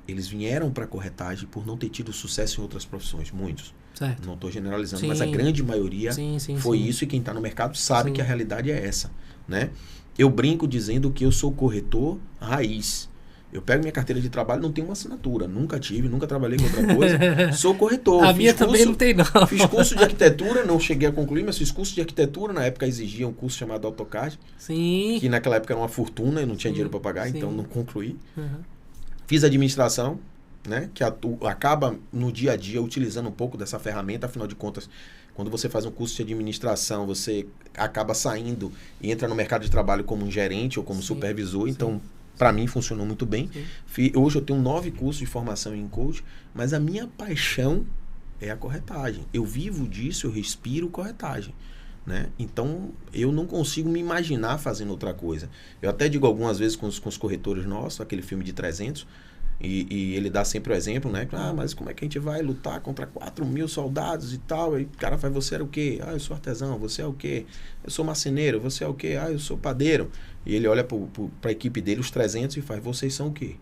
eles vieram para a corretagem por não ter tido sucesso em outras profissões. Muitos. Certo. Não estou generalizando, mas a grande maioria foi isso, e quem está no mercado sabe que a realidade é essa. Né? Eu brinco dizendo que eu sou corretor raiz. Eu pego minha carteira de trabalho, não tenho uma assinatura. Nunca tive, nunca trabalhei com outra coisa. Sou corretor. A minha também não tem, não. Fiz curso de arquitetura, não cheguei a concluir, mas fiz curso de arquitetura. Na época exigia um curso chamado AutoCAD. Sim. Que naquela época era uma fortuna, eu não tinha dinheiro para pagar, então não concluí. Uhum. Fiz administração, né? Que acaba no dia a dia utilizando um pouco dessa ferramenta. Afinal de contas, quando você faz um curso de administração, você acaba saindo e entra no mercado de trabalho como um gerente ou como supervisor. Então, para mim, funcionou muito bem. Hoje eu tenho 9 cursos de formação em coach, mas a minha paixão é a corretagem. Eu vivo disso, eu respiro corretagem. Né? Então, eu não consigo me imaginar fazendo outra coisa. Eu até digo algumas vezes com os corretores nossos, aquele filme de 300, e ele dá sempre o exemplo, né? Mas como é que a gente vai lutar contra 4.000 soldados e tal? E o cara faz, você era o quê? Eu sou artesão. Você é o quê? Eu sou marceneiro. Você é o quê? Eu sou padeiro. E ele olha para a equipe dele, os 300, e faz, vocês são o quê?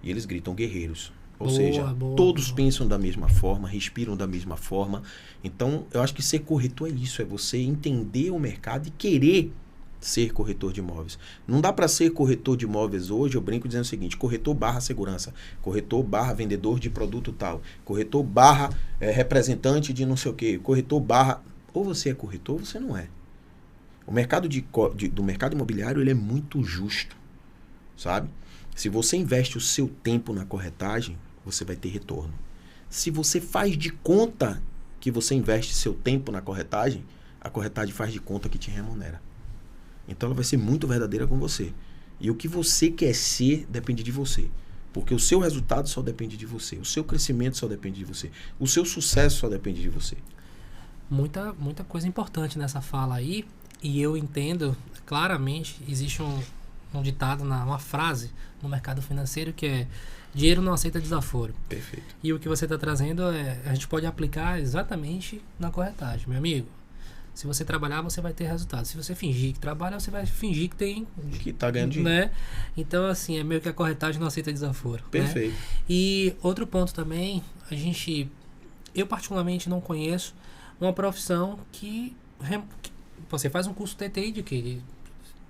e eles gritam guerreiros. Ou Boa, seja, boa, todos boa. pensam da mesma forma, respiram da mesma forma. Então, eu acho que ser corretor é isso, é você entender o mercado e querer ser corretor de imóveis. Não dá para ser corretor de imóveis hoje, eu brinco dizendo o seguinte, corretor barra segurança, corretor barra vendedor de produto tal, corretor barra representante de não sei o quê, corretor barra... Ou você é corretor ou você não é. O mercado do mercado imobiliário ele é muito justo, sabe? Se você investe o seu tempo na corretagem, você vai ter retorno. Se você faz de conta que você investe seu tempo na corretagem, a corretagem faz de conta que te remunera. Então ela vai ser muito verdadeira com você. E o que você quer ser depende de você. Porque o seu resultado só depende de você. O seu crescimento só depende de você. O seu sucesso só depende de você. Muita coisa importante nessa fala aí. E eu entendo claramente, existe um ditado, uma frase no mercado financeiro que é: dinheiro não aceita desaforo. Perfeito. E o que você está trazendo a gente pode aplicar exatamente na corretagem, meu amigo. Se você trabalhar, você vai ter resultado. Se você fingir que trabalha, você vai fingir que tem... Que tá ganhando dinheiro. Né? Então, assim, é meio que a corretagem não aceita desaforo. Perfeito. Né? E outro ponto também, eu particularmente não conheço uma profissão que você faz um curso TTI de quê? De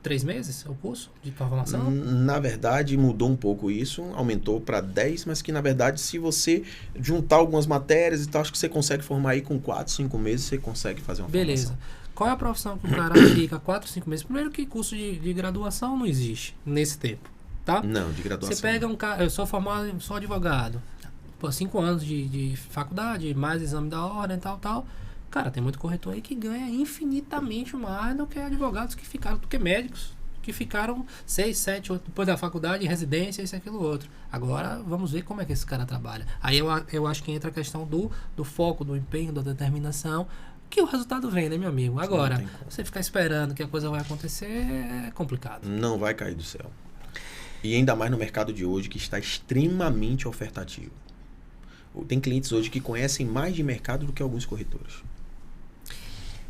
3 meses o curso de formação? Na verdade, mudou um pouco isso, aumentou para 10, mas que na verdade, se você juntar algumas matérias e tal, acho que você consegue formar aí com 4, 5 meses, você consegue fazer uma Beleza. formação. Qual é a profissão que o cara fica 4, 5 meses? Primeiro que curso de graduação não existe nesse tempo, tá? Não, de graduação. Você pega um cara, eu sou formado, sou advogado, 5 anos de faculdade, mais exame da ordem e tal. Cara, tem muito corretor aí que ganha infinitamente mais do que advogados que ficaram, do que médicos que ficaram 6, 7, 8 depois da faculdade, em residência, isso, aquilo, outro. Agora, vamos ver como é que esse cara trabalha. Aí eu acho que entra a questão do foco, do empenho, da determinação, que o resultado vem, né, meu amigo? Agora, você ficar esperando que a coisa vai acontecer é complicado. Não vai cair do céu. E ainda mais no mercado de hoje, que está extremamente ofertativo. Tem clientes hoje que conhecem mais de mercado do que alguns corretores.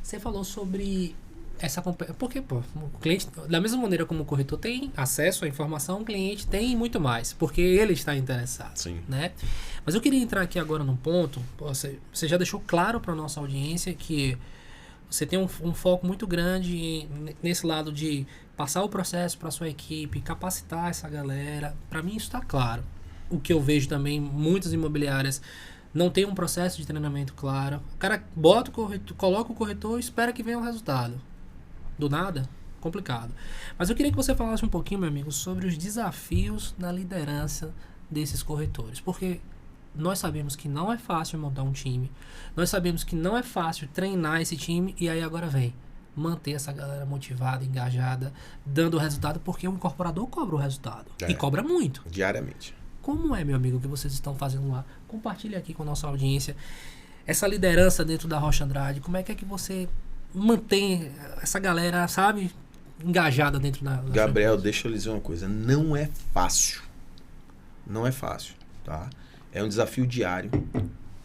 Você falou sobre essa... Porque, o cliente, da mesma maneira como o corretor tem acesso à informação, o cliente tem muito mais, porque ele está interessado. Sim. Né? Mas eu queria entrar aqui agora num ponto, você já deixou claro para a nossa audiência que você tem um foco muito grande nesse lado de passar o processo para a sua equipe, capacitar essa galera. Para mim isso está claro. O que eu vejo também, muitas imobiliárias não tem um processo de treinamento claro. O cara bota o corretor, coloca o corretor e espera que venha o resultado. Do nada, complicado. Mas eu queria que você falasse um pouquinho, meu amigo, sobre os desafios na liderança desses corretores. Porque nós sabemos que não é fácil montar um time. Nós sabemos que não é fácil treinar esse time. E aí agora vem manter essa galera motivada, engajada, dando o resultado, porque o incorporador cobra o resultado. E cobra muito. Diariamente. Como é, meu amigo, o que vocês estão fazendo lá? Compartilhe aqui com a nossa audiência essa liderança dentro da Rocha Andrade. Como é que você mantém essa galera, sabe, engajada dentro da Gabriel, deixa eu lhe dizer uma coisa. Não é fácil. Não é fácil, tá? É um desafio diário,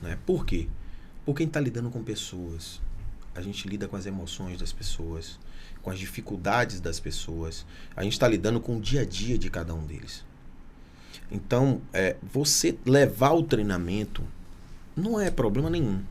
né? Por quê? Porque a gente está lidando com pessoas. A gente lida com as emoções das pessoas, com as dificuldades das pessoas. A gente está lidando com o dia a dia de cada um deles. Então, você levar o treinamento não é problema nenhum.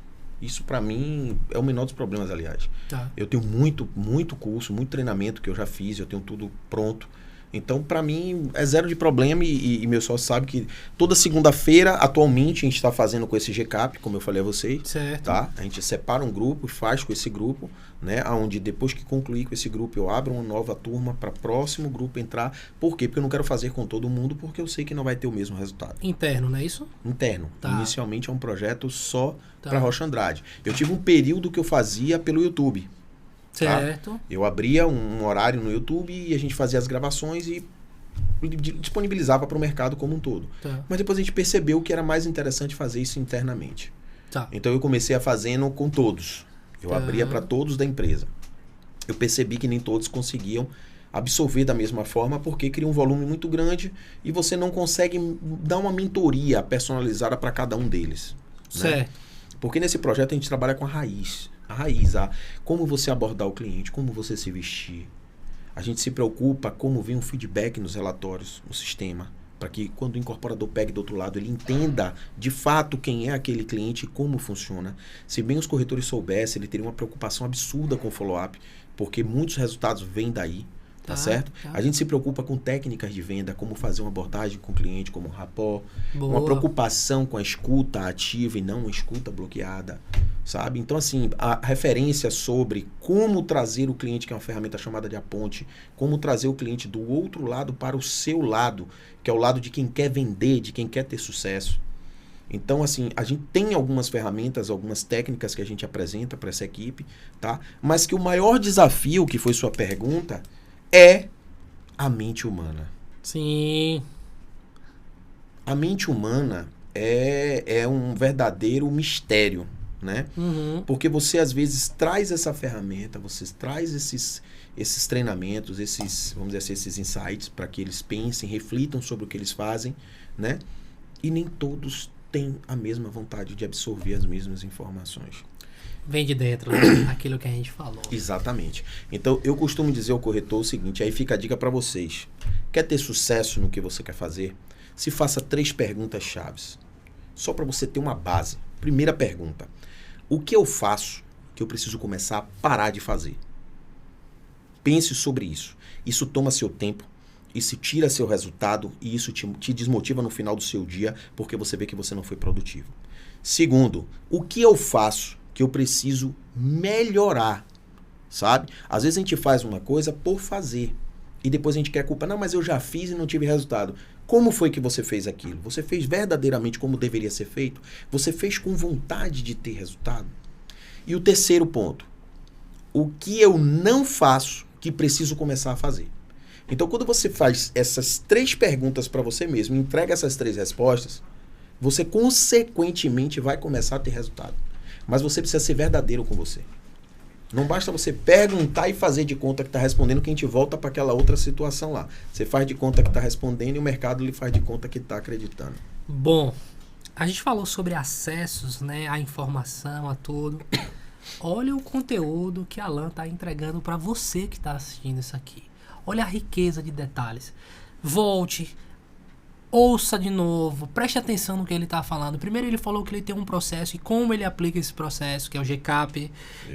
Isso, para mim, é o menor dos problemas, aliás. Tá. Eu tenho muito curso, muito treinamento que eu já fiz, eu tenho tudo pronto. Então, para mim, é zero de problema e meu sócio sabe que toda segunda-feira, atualmente, a gente está fazendo com esse GCAP, como eu falei a vocês. Certo. Tá? A gente separa um grupo, faz com esse grupo, né? Onde depois que concluir com esse grupo, eu abro uma nova turma para o próximo grupo entrar. Por quê? Porque eu não quero fazer com todo mundo, porque eu sei que não vai ter o mesmo resultado. Interno, não é isso? Interno. Tá. Inicialmente é um projeto só para Rocha Andrade. Eu tive um período que eu fazia pelo YouTube. Certo. Tá? Eu abria um horário no YouTube e a gente fazia as gravações e disponibilizava para o mercado como um todo. Tá. Mas depois a gente percebeu que era mais interessante fazer isso internamente. Tá. Então eu comecei a fazendo com todos. Eu abria para todos da empresa. Eu percebi que nem todos conseguiam absorver da mesma forma porque cria um volume muito grande e você não consegue dar uma mentoria personalizada para cada um deles. Certo. Né? Porque nesse projeto a gente trabalha com a raiz. Como você abordar o cliente, como você se vestir. A gente se preocupa como vem um feedback nos relatórios, no sistema, para que quando o incorporador pegue do outro lado, ele entenda de fato quem é aquele cliente e como funciona. Se bem os corretores soubessem, ele teria uma preocupação absurda com o follow-up, porque muitos resultados vêm daí, tá certo? Tá. A gente se preocupa com técnicas de venda, como fazer uma abordagem com o cliente, como rapport, uma preocupação com a escuta ativa e não uma escuta bloqueada, sabe? Então, assim, a referência sobre como trazer o cliente, que é uma ferramenta chamada de aponte, como trazer o cliente do outro lado para o seu lado, que é o lado de quem quer vender, de quem quer ter sucesso. Então, assim, a gente tem algumas ferramentas, algumas técnicas que a gente apresenta para essa equipe, tá? Mas que o maior desafio, que foi sua pergunta, é a mente humana. Sim. A mente humana é um verdadeiro mistério, né? Uhum. Porque você, às vezes, traz essa ferramenta, você traz esses treinamentos, vamos dizer assim, esses insights, para que eles pensem, reflitam sobre o que eles fazem, né? E nem todos têm a mesma vontade de absorver as mesmas informações. Vem de dentro, né? Aquilo que a gente falou. Exatamente. Então, eu costumo dizer ao corretor o seguinte, aí fica a dica para vocês. Quer ter sucesso no que você quer fazer? Se faça 3 perguntas chaves. Só para você ter uma base. Primeira pergunta. O que eu faço que eu preciso começar a parar de fazer? Pense sobre isso. Isso toma seu tempo, isso tira seu resultado e isso te desmotiva no final do seu dia porque você vê que você não foi produtivo. Segundo, o que eu faço que eu preciso melhorar, sabe? Às vezes a gente faz uma coisa por fazer e depois a gente quer culpa. Não, mas eu já fiz e não tive resultado. Como foi que você fez aquilo? Você fez verdadeiramente como deveria ser feito? Você fez com vontade de ter resultado? E o terceiro ponto, o que eu não faço que preciso começar a fazer? Então, quando você faz essas 3 perguntas para você mesmo, entrega essas 3 respostas, você consequentemente vai começar a ter resultado. Mas você precisa ser verdadeiro com você. Não basta você perguntar e fazer de conta que está respondendo, que a gente volta para aquela outra situação lá. Você faz de conta que está respondendo e o mercado lhe faz de conta que está acreditando. Bom, a gente falou sobre acessos, né, à informação, a tudo. Olha o conteúdo que a Alan está entregando para você que está assistindo isso aqui. Olha a riqueza de detalhes. Volte, ouça de novo, preste atenção no que ele está falando. Primeiro ele falou que ele tem um processo e como ele aplica esse processo, que é o GCAP,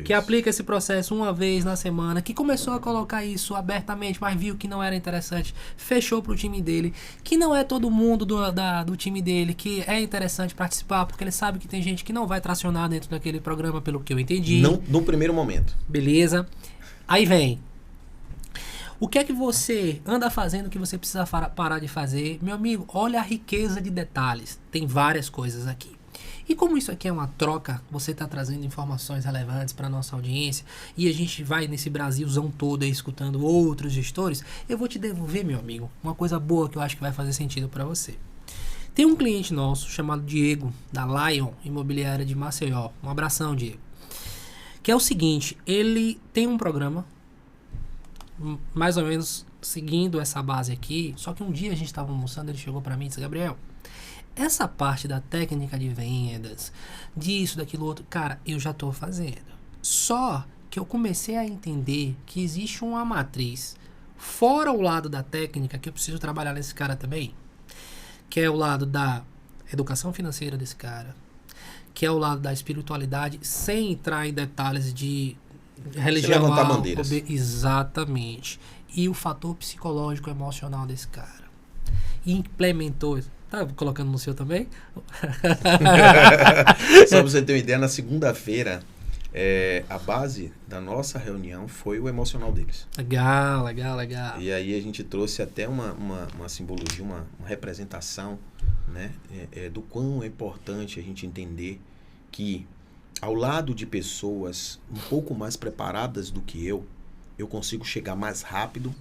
que aplica esse processo uma vez na semana, que começou a colocar isso abertamente, mas viu que não era interessante, fechou para o time dele, que não é todo mundo do time dele que é interessante participar, porque ele sabe que tem gente que não vai tracionar dentro daquele programa, pelo que eu entendi. Não no primeiro momento. Beleza. Aí vem... O que é que você anda fazendo que você precisa parar de fazer? Meu amigo, olha a riqueza de detalhes. Tem várias coisas aqui. E como isso aqui é uma troca, você está trazendo informações relevantes para a nossa audiência e a gente vai nesse Brasilzão todo aí escutando outros gestores, eu vou te devolver, meu amigo, uma coisa boa que eu acho que vai fazer sentido para você. Tem um cliente nosso chamado Diego, da Lion Imobiliária de Maceió. Um abração, Diego. Que é o seguinte, ele tem um programa mais ou menos seguindo essa base aqui, só que um dia a gente estava almoçando, ele chegou para mim e disse: Gabriel, essa parte da técnica de vendas, disso, daquilo outro, cara, eu já estou fazendo. Só que eu comecei a entender que existe uma matriz fora o lado da técnica que eu preciso trabalhar nesse cara também, que é o lado da educação financeira desse cara, que é o lado da espiritualidade, sem entrar em detalhes de religião, levantar bandeiras. Exatamente. E o fator psicológico emocional desse cara. E implementou. Tá colocando no seu também? Só pra você ter uma ideia, na segunda-feira, a base da nossa reunião foi o emocional deles. Legal, legal, legal. E aí a gente trouxe até uma simbologia, uma representação, né, do quão é importante a gente entender que ao lado de pessoas um pouco mais preparadas do que eu consigo chegar mais rápido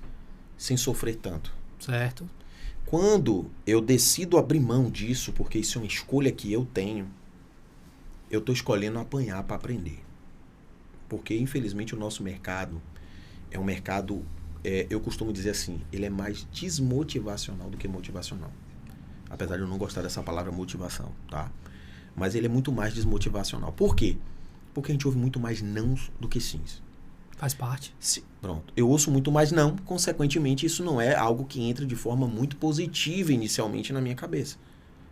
sem sofrer tanto. Certo. Quando eu decido abrir mão disso, porque isso é uma escolha que eu tenho, eu estou escolhendo apanhar para aprender. Porque, infelizmente, o nosso mercado é um mercado, eu costumo dizer assim, ele é mais desmotivacional do que motivacional. Apesar de eu não gostar dessa palavra motivação, tá? Mas ele é muito mais desmotivacional. Por quê? Porque a gente ouve muito mais nãos do que sims. Faz parte. Pronto. Eu ouço muito mais não, consequentemente isso não é algo que entra de forma muito positiva inicialmente na minha cabeça.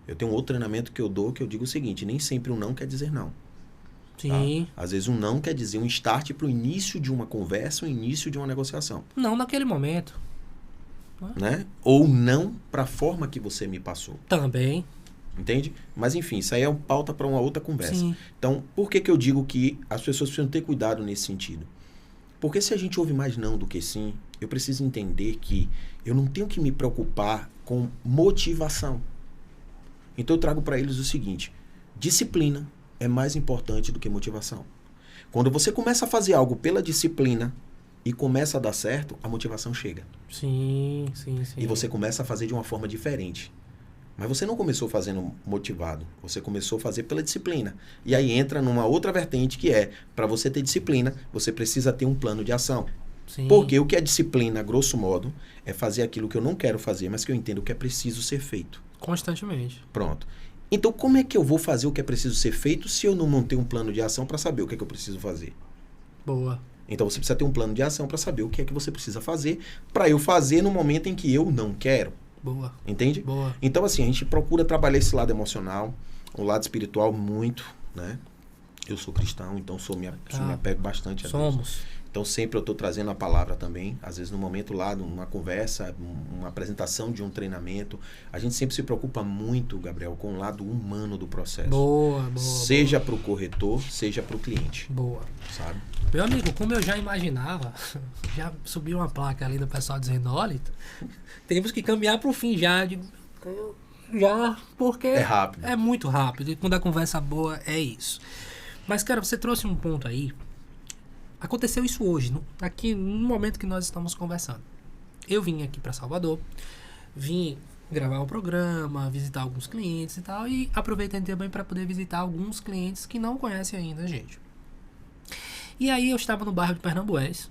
Eu tenho um outro treinamento que eu dou que eu digo o seguinte, nem sempre um não quer dizer não. Sim. Tá? Às vezes um não quer dizer um start para o início de uma conversa, o início de uma negociação. Não naquele momento. Né? Ou não para a forma que você me passou. Também. Entende? Mas enfim, isso aí é pauta para uma outra conversa. Sim. Então, por que eu digo que as pessoas precisam ter cuidado nesse sentido? Porque se a gente ouve mais não do que sim, eu preciso entender que eu não tenho que me preocupar com motivação. Então eu trago para eles o seguinte, disciplina é mais importante do que motivação. Quando você começa a fazer algo pela disciplina e começa a dar certo, a motivação chega. Sim. E você começa a fazer de uma forma diferente. Mas você não começou fazendo motivado, você começou a fazer pela disciplina. E aí entra numa outra vertente que é, para você ter disciplina, você precisa ter um plano de ação. Sim. Porque o que é disciplina, grosso modo, é fazer aquilo que eu não quero fazer, mas que eu entendo que é preciso ser feito. Constantemente. Pronto. Então, como é que eu vou fazer o que é preciso ser feito se eu não montei um plano de ação para saber o que é que eu preciso fazer? Boa. Então, você precisa ter um plano de ação para saber o que é que você precisa fazer para eu fazer no momento em que eu não quero. Boa. Entende? Boa. Então, assim, a gente procura trabalhar esse lado emocional, o lado espiritual muito, né? Eu sou cristão, então me apego bastante a Deus. Somos. Então, sempre eu estou trazendo a palavra também. Às vezes, no momento lá, numa conversa, uma apresentação de um treinamento, a gente sempre se preocupa muito, Gabriel, com o lado humano do processo. Boa. Seja para o corretor, seja para o cliente. Boa. Sabe? Meu amigo, como eu já imaginava, já subiu uma placa ali do pessoal dizendo, olha, temos que caminhar para o fim já. Porque é rápido. É muito rápido. E quando a conversa boa, é isso. Mas, cara, você trouxe um ponto aí. Aconteceu isso hoje, aqui no momento que nós estamos conversando. Eu vim aqui para Salvador, vim gravar o programa, visitar alguns clientes e tal, e aproveitei também para poder visitar alguns clientes que não conhecem ainda a gente. E aí eu estava no bairro de Pernambués,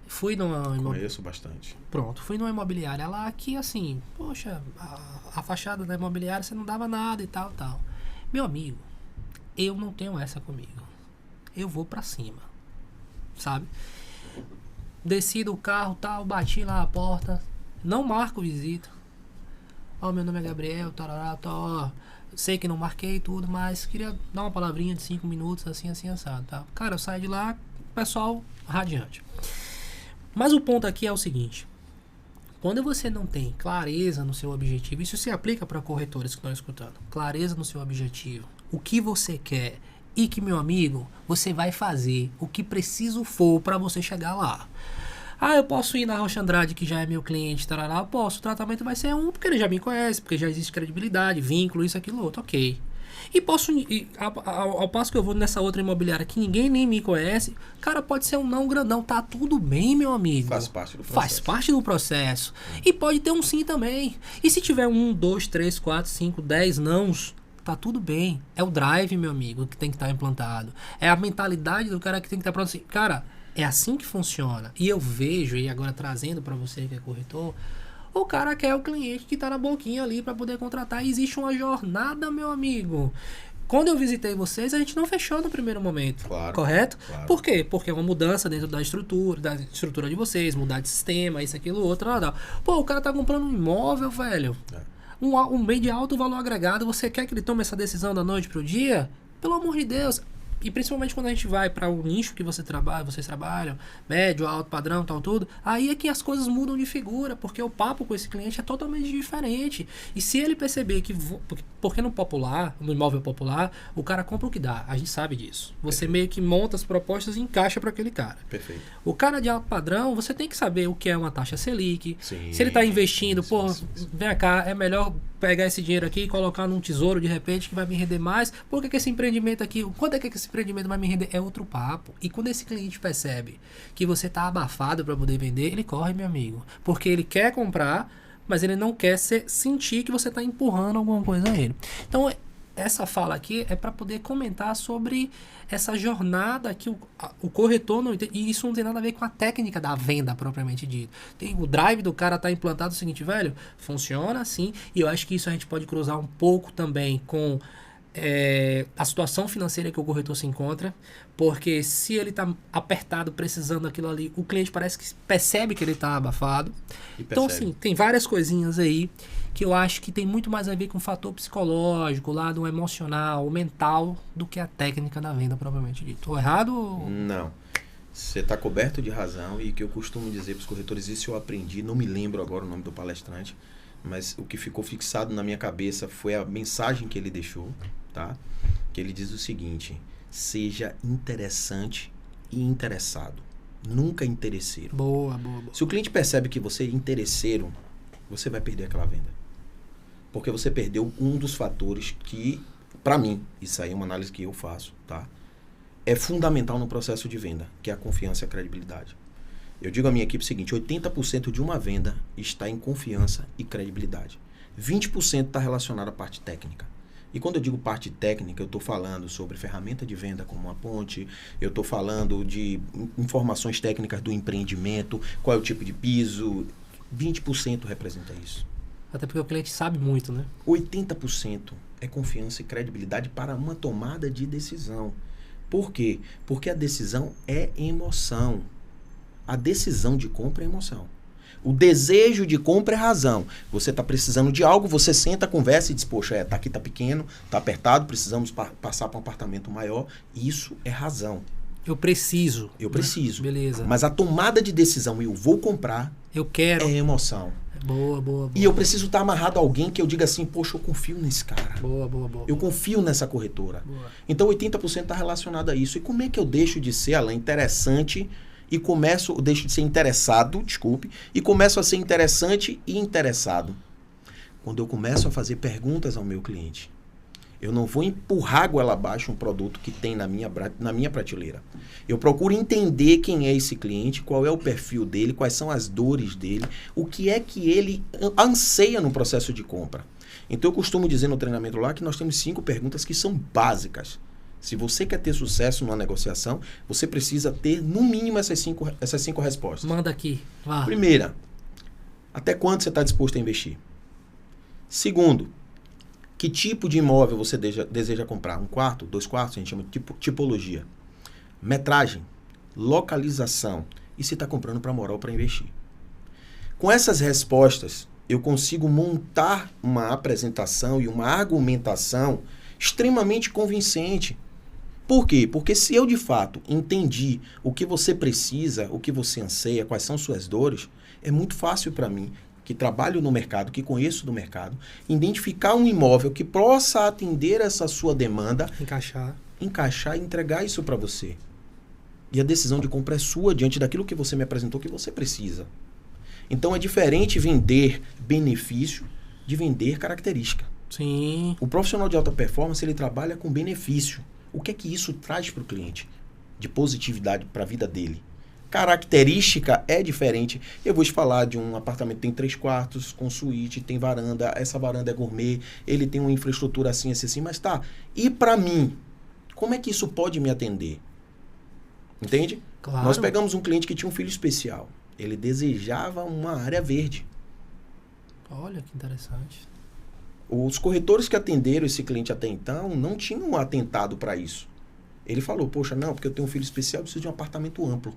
fui numa... Conheço bastante. Pronto, fui numa imobiliária lá que, assim, poxa, a fachada da imobiliária você não dava nada e tal. Meu amigo, eu não tenho essa comigo. Eu vou para cima. Sabe? Desci do carro, tal, bati lá a porta, não marco visita. Ó, meu nome é Gabriel, tarará, tal, sei que não marquei tudo, mas queria dar uma palavrinha de 5 minutos, assim, assado, tá? Cara, eu saí de lá, pessoal radiante. Mas o ponto aqui é o seguinte, quando você não tem clareza no seu objetivo, isso se aplica para corretores que estão escutando, clareza no seu objetivo, o que você quer, e que, meu amigo, você vai fazer o que preciso for para você chegar lá. Ah, eu posso ir na Rocha Andrade, que já é meu cliente, tarará, posso. O tratamento vai ser porque ele já me conhece, porque já existe credibilidade, vínculo, isso, aquilo, outro, ok. E posso, ao passo que eu vou nessa outra imobiliária que ninguém nem me conhece, cara, pode ser um não grandão, tá tudo bem, meu amigo. Faz parte do processo. Faz parte do processo. E pode ter um sim também. E se tiver 1, 2, 3, 4, 5, 10 nãos, tá tudo bem. É o drive, meu amigo, que tem que estar implantado. É a mentalidade do cara que tem que estar pronto assim. Cara, é assim que funciona. E eu vejo, e agora trazendo para você que é corretor, o cara quer o cliente que tá na boquinha ali para poder contratar. E existe uma jornada, meu amigo. Quando eu visitei vocês, a gente não fechou no primeiro momento. Claro, correto? Claro. Por quê? Porque é uma mudança dentro da estrutura de vocês, mudar de sistema, isso, aquilo, outro, nada. Pô, o cara tá comprando um imóvel, velho. Um bem de alto valor agregado, você quer que ele tome essa decisão da noite pro dia? Pelo amor de Deus. E principalmente quando a gente vai para o nicho que vocês trabalham, médio, alto, padrão, tal, tudo, aí é que as coisas mudam de figura, porque o papo com esse cliente é totalmente diferente. E se ele perceber que... Porque no popular, no imóvel popular, o cara compra o que dá, a gente sabe disso. Você meio que monta as propostas e encaixa para aquele cara. Perfeito. O cara de alto padrão, você tem que saber o que é uma taxa Selic. Sim, se ele está investindo, sim. Vem cá, é melhor pegar esse dinheiro aqui e colocar num tesouro de repente que vai me render mais. Por que esse empreendimento aqui, quanto é que esse empreendimento vai me render? É outro papo. E quando esse cliente percebe que você está abafado para poder vender, ele corre, meu amigo. Porque ele quer comprar, mas ele não quer sentir que você está empurrando alguma coisa a ele. Então, essa fala aqui é para poder comentar sobre essa jornada que o corretor não entende. E isso não tem nada a ver com a técnica da venda propriamente dita. O drive do cara tá implantado o seguinte, velho, funciona assim. E eu acho que isso a gente pode cruzar um pouco também com a situação financeira que o corretor se encontra, porque se ele está apertado, precisando daquilo ali, o cliente parece que percebe que ele está abafado. Então, assim, tem várias coisinhas aí que eu acho que tem muito mais a ver com o fator psicológico, lado emocional, mental, do que a técnica da venda propriamente dito. Estou errado? Não. Você está coberto de razão, e que eu costumo dizer para os corretores, isso eu aprendi, não me lembro agora o nome do palestrante, mas o que ficou fixado na minha cabeça foi a mensagem que ele deixou, tá? Que ele diz o seguinte: seja interessante e interessado, nunca interesseiro. Boa. Se o cliente percebe que você é interesseiro, você vai perder aquela venda. Porque você perdeu um dos fatores que, para mim, isso aí é uma análise que eu faço, tá? É fundamental no processo de venda, que é a confiança e a credibilidade. Eu digo à minha equipe o seguinte: 80% de uma venda está em confiança e credibilidade. 20% está relacionado à parte técnica. E quando eu digo parte técnica, eu estou falando sobre ferramenta de venda como uma ponte, eu estou falando de informações técnicas do empreendimento, qual é o tipo de piso. 20% representa isso. Até porque o cliente sabe muito, né? 80% é confiança e credibilidade para uma tomada de decisão. Por quê? Porque a decisão é emoção. A decisão de compra é emoção. O desejo de compra é razão. Você está precisando de algo, você senta, conversa e diz: poxa, aqui está pequeno, está apertado, precisamos passar para um apartamento maior. Isso é razão. Eu preciso. Eu preciso. Beleza. Mas a tomada de decisão, eu vou comprar, eu quero, é emoção. Boa. E eu preciso estar amarrado a alguém que eu diga assim: poxa, eu confio nesse cara. Boa. Eu confio nessa corretora. Boa. Então 80% está relacionado a isso. E como é que eu deixo de ser, Alain, interessante e deixo de ser interessado, e começo a ser interessante e interessado? Quando eu começo a fazer perguntas ao meu cliente. Eu não vou empurrar goela abaixo um produto que tem na minha prateleira. Eu procuro entender quem é esse cliente, qual é o perfil dele, quais são as dores dele, o que é que ele anseia no processo de compra. Então eu costumo dizer no treinamento lá que nós temos 5 perguntas que são básicas. Se você quer ter sucesso numa negociação, você precisa ter no mínimo essas cinco respostas. Manda aqui. Vá. Primeira, até quanto você está disposto a investir? Segundo, que tipo de imóvel você deseja comprar? 1 quarto, 2 quartos, a gente chama de tipologia. Metragem, localização e se está comprando para morar ou para investir. Com essas respostas, eu consigo montar uma apresentação e uma argumentação extremamente convincente. Por quê? Porque se eu de fato entendi o que você precisa, o que você anseia, quais são suas dores, é muito fácil para mim, que trabalho no mercado, que conheço do mercado, identificar um imóvel que possa atender essa sua demanda, encaixar e entregar isso para você. E a decisão de compra é sua diante daquilo que você me apresentou que você precisa. Então é diferente vender benefício de vender característica. Sim. O profissional de alta performance, ele trabalha com benefício. O que é que isso traz para o cliente? De positividade para a vida dele. Característica é diferente. Eu vou te falar de um apartamento que tem 3 quartos, com suíte, tem varanda, essa varanda é gourmet, ele tem uma infraestrutura assim, mas tá. E para mim, como é que isso pode me atender? Entende? Claro. Nós pegamos um cliente que tinha um filho especial. Ele desejava uma área verde. Olha que interessante. Os corretores que atenderam esse cliente até então não tinham atentado para isso. Ele falou: poxa, não, porque eu tenho um filho especial, eu preciso de um apartamento amplo.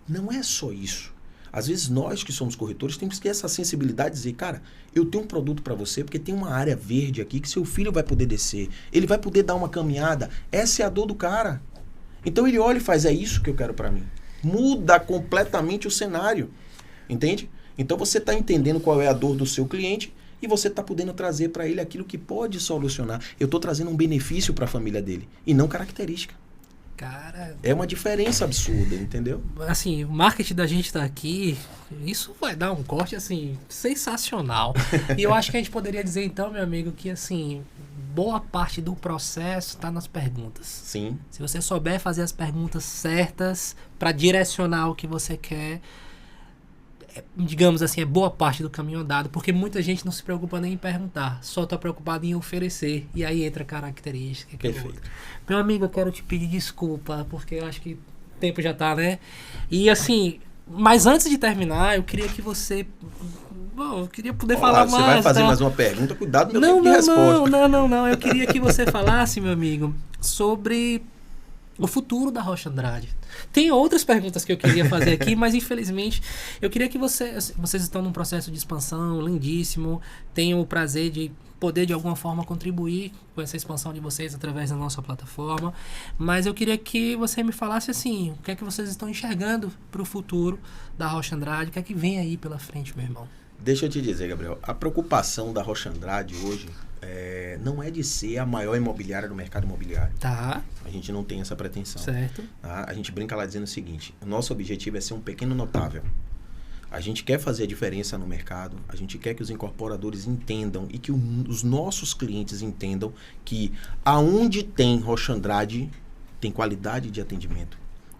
Não é só isso. Às vezes nós que somos corretores temos que ter essa sensibilidade de dizer: cara, eu tenho um produto para você porque tem uma área verde aqui que seu filho vai poder descer. Ele vai poder dar uma caminhada. Essa é a dor do cara. Então ele olha e faz: é isso que eu quero para mim. Muda completamente o cenário. Entende? Então você está entendendo qual é a dor do seu cliente e você está podendo trazer para ele aquilo que pode solucionar. Eu estou trazendo um benefício para a família dele e não característica. Cara, é uma diferença absurda, entendeu? Assim, o marketing da gente tá aqui, isso vai dar um corte, assim, sensacional. E eu acho que a gente poderia dizer, então, meu amigo, que, assim, boa parte do processo tá nas perguntas. Sim. Se você souber fazer as perguntas certas para direcionar o que você quer, digamos assim, é boa parte do caminho andado, porque muita gente não se preocupa nem em perguntar, só tá preocupado em oferecer, e aí entra característica. Perfeito. Meu amigo, eu quero te pedir desculpa, porque eu acho que o tempo já tá, né? E assim, mas antes de terminar, eu queria que você Bom, eu queria poder Olá, falar você mais. vai fazer tá? mais uma pergunta, cuidado do meu tempo de resposta. Não. Eu queria que você falasse, meu amigo, sobre o futuro da Rocha Andrade. Tem outras perguntas que eu queria fazer aqui, mas infelizmente eu queria que vocês estão num processo de expansão lindíssimo, tenham o prazer de poder de alguma forma contribuir com essa expansão de vocês através da nossa plataforma, mas eu queria que você me falasse assim, o que é que vocês estão enxergando para o futuro da Rocha Andrade, o que é que vem aí pela frente, meu irmão? Deixa eu te dizer, Gabriel, a preocupação da Rocha Andrade hoje não é de ser a maior imobiliária do mercado imobiliário. Tá. A gente não tem essa pretensão. Certo. Tá? A gente brinca lá dizendo o seguinte, o nosso objetivo é ser um pequeno notável. A gente quer fazer a diferença no mercado, a gente quer que os incorporadores entendam e que os nossos clientes entendam que aonde tem Rocha Andrade, tem qualidade de atendimento,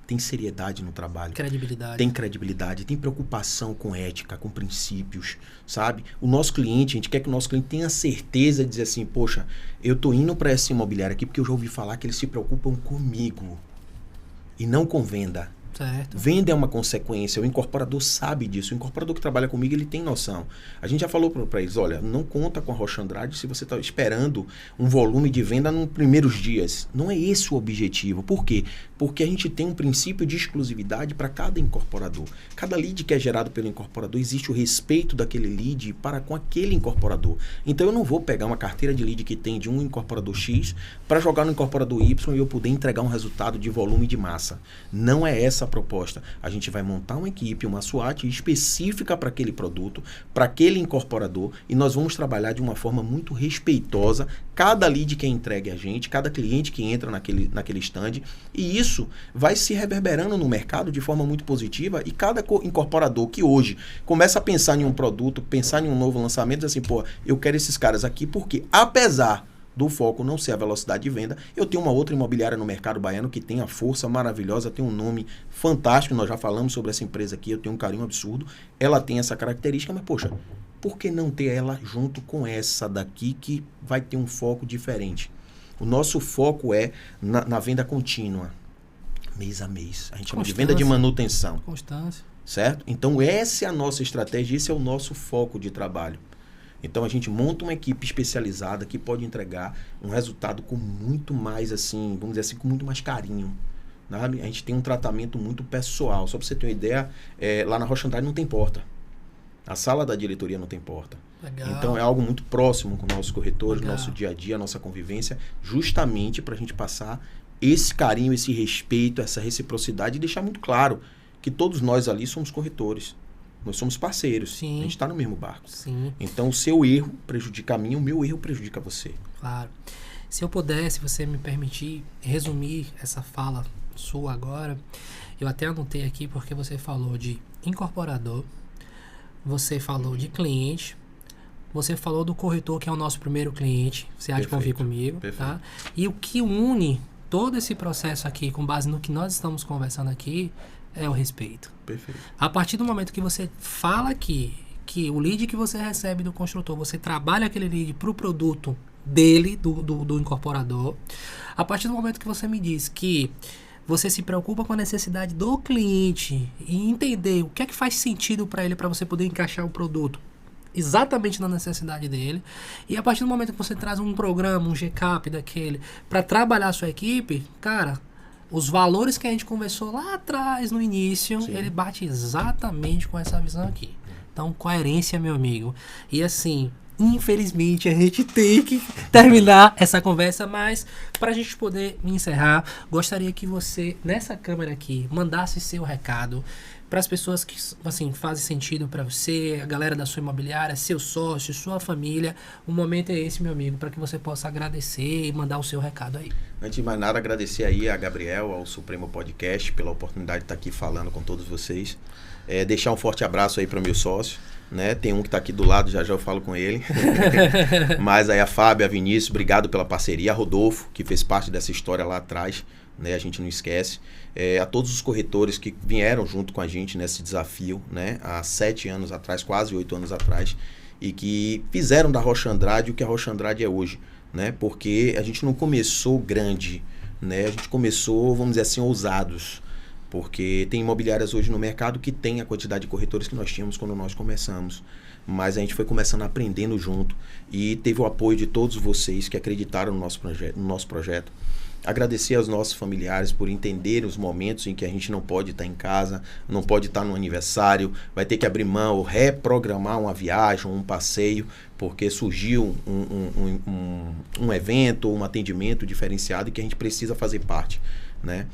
tem seriedade no trabalho. Credibilidade. Tem credibilidade, tem preocupação com ética, com princípios, sabe? O nosso cliente, a gente quer que o nosso cliente tenha certeza de dizer assim, poxa, eu tô indo para essa imobiliária aqui porque eu já ouvi falar que eles se preocupam comigo e não com venda. Certo. Venda é uma consequência, o incorporador sabe disso, o incorporador que trabalha comigo, ele tem noção. A gente já falou para eles, olha, não conta com a Rocha Andrade se você está esperando um volume de venda nos primeiros dias. Não é esse o objetivo. Por quê? Porque a gente tem um princípio de exclusividade para cada incorporador. Cada lead que é gerado pelo incorporador, existe o respeito daquele lead para com aquele incorporador. Então eu não vou pegar uma carteira de lead que tem de um incorporador X para jogar no incorporador Y e eu poder entregar um resultado de volume de massa. Não é essa a proposta. A gente vai montar uma equipe, uma SWAT específica para aquele produto, para aquele incorporador, e nós vamos trabalhar de uma forma muito respeitosa cada lead que é entregue a gente, cada cliente que entra naquele stand, e isso vai se reverberando no mercado de forma muito positiva, e cada incorporador que hoje começa a pensar em um produto, pensar em um novo lançamento, diz assim, pô, eu quero esses caras aqui porque, apesar do foco não ser a velocidade de venda, eu tenho uma outra imobiliária no mercado baiano que tem a força maravilhosa, tem um nome fantástico, nós já falamos sobre essa empresa aqui, eu tenho um carinho absurdo, ela tem essa característica, mas poxa, por que não ter ela junto com essa daqui que vai ter um foco diferente? O nosso foco é na venda contínua, mês a mês, a gente chama de venda de manutenção. Constância. Certo? Então essa é a nossa estratégia, esse é o nosso foco de trabalho. Então a gente monta uma equipe especializada que pode entregar um resultado com muito mais, assim, vamos dizer assim, com muito mais carinho. Sabe? A gente tem um tratamento muito pessoal. Só para você ter uma ideia, lá na Rocha Andrade não tem porta. A sala da diretoria não tem porta. Legal. Então é algo muito próximo com nossos corretores, Legal. nosso dia a dia, nossa convivência, justamente para a gente passar esse carinho, esse respeito, essa reciprocidade e deixar muito claro que todos nós ali somos corretores. Nós somos parceiros. Sim. A gente está no mesmo barco. Sim. Então, o seu erro prejudica a mim, o meu erro prejudica você. Claro. Se eu puder, se você me permitir, resumir essa fala sua agora, eu até anotei aqui porque você falou de incorporador, você falou de cliente, você falou do corretor, que é o nosso primeiro cliente, você há de convir comigo, tá? E o que une todo esse processo aqui, com base no que nós estamos conversando aqui, é o respeito. Perfeito. A partir do momento que você fala aqui que o lead que você recebe do construtor, você trabalha aquele lead para o produto dele, do incorporador, a partir do momento que você me diz que você se preocupa com a necessidade do cliente e entender o que é que faz sentido para ele, para você poder encaixar o produto exatamente na necessidade dele, e a partir do momento que você traz um programa, um GCAP daquele, para trabalhar a sua equipe, cara, os valores que a gente conversou lá atrás, no início, Sim. ele bate exatamente com essa visão aqui. Então, coerência, meu amigo. E assim, infelizmente, a gente tem que terminar essa conversa, mas para a gente poder encerrar, gostaria que você, nessa câmera aqui, mandasse seu recado para as pessoas que, assim, fazem sentido para você, a galera da sua imobiliária, seu sócio, sua família. O momento é esse, meu amigo, para que você possa agradecer e mandar o seu recado aí. Antes de mais nada, agradecer aí a Gabriel, ao Supremo Podcast, pela oportunidade de estar aqui falando com todos vocês. Deixar um forte abraço aí para o meu sócio, né? Tem um que está aqui do lado, já eu falo com ele. Mas aí a Fábio, a Vinícius, obrigado pela parceria. A Rodolfo, que fez parte dessa história lá atrás, né? A gente não esquece. A todos os corretores que vieram junto com a gente nesse desafio, né? Há 7 anos atrás, quase 8 anos atrás, e que fizeram da Rocha Andrade o que a Rocha Andrade é hoje, né? Porque a gente não começou grande, né? A gente começou, vamos dizer assim, ousados. Porque tem imobiliárias hoje no mercado que tem a quantidade de corretores que nós tínhamos quando nós começamos. Mas a gente foi começando aprendendo junto e teve o apoio de todos vocês que acreditaram no nosso projeto. Agradecer aos nossos familiares por entender os momentos em que a gente não pode estar em casa, não pode estar no aniversário, vai ter que abrir mão ou reprogramar uma viagem, um passeio, porque surgiu um evento, um atendimento diferenciado e que a gente precisa fazer parte, né?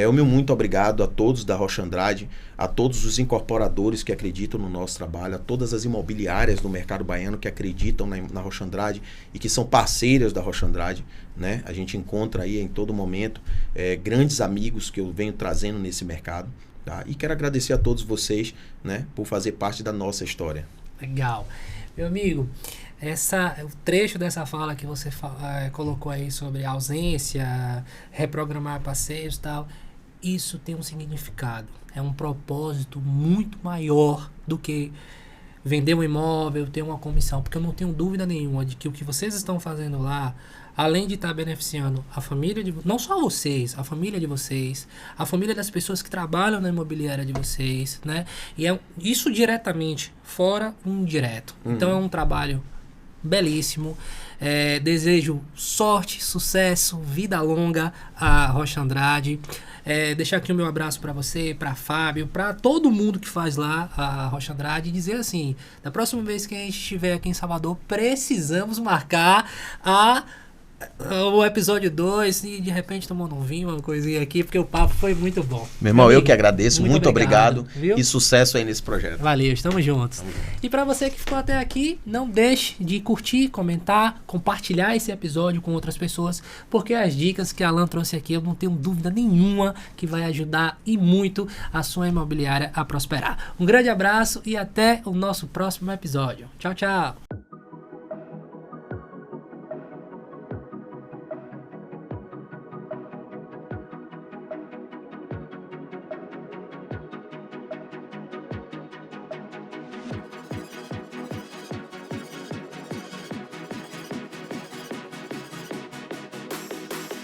O meu muito obrigado a todos da Rocha Andrade, a todos os incorporadores que acreditam no nosso trabalho, a todas as imobiliárias do mercado baiano que acreditam na Rocha Andrade e que são parceiras da Rocha Andrade, né? A gente encontra aí em todo momento grandes amigos que eu venho trazendo nesse mercado, tá? E quero agradecer a todos vocês, né, por fazer parte da nossa história. Legal. Meu amigo, o trecho dessa fala que você colocou aí sobre ausência, reprogramar passeios e tal, isso tem um significado. É um propósito muito maior do que vender um imóvel, ter uma comissão. Porque eu não tenho dúvida nenhuma de que o que vocês estão fazendo lá, além de estar beneficiando a família não só vocês, a família de vocês, a família das pessoas que trabalham na imobiliária de vocês, né? E isso diretamente, fora um indireto. Então é um trabalho belíssimo. Desejo sorte, sucesso, vida longa a Rocha Andrade. Deixar aqui o meu abraço para você, para Fábio, para todo mundo que faz lá a Rocha Andrade e dizer assim, da próxima vez que a gente estiver aqui em Salvador, precisamos marcar o episódio 2 e de repente tomando um vinho, uma coisinha aqui, porque o papo foi muito bom. Meu irmão, eu que agradeço, muito obrigado viu? E sucesso aí nesse projeto. Valeu, estamos juntos. E para você que ficou até aqui, não deixe de curtir, comentar, compartilhar esse episódio com outras pessoas, porque as dicas que a Alan trouxe aqui, eu não tenho dúvida nenhuma que vai ajudar e muito a sua imobiliária a prosperar. Um grande abraço e até o nosso próximo episódio. Tchau, tchau!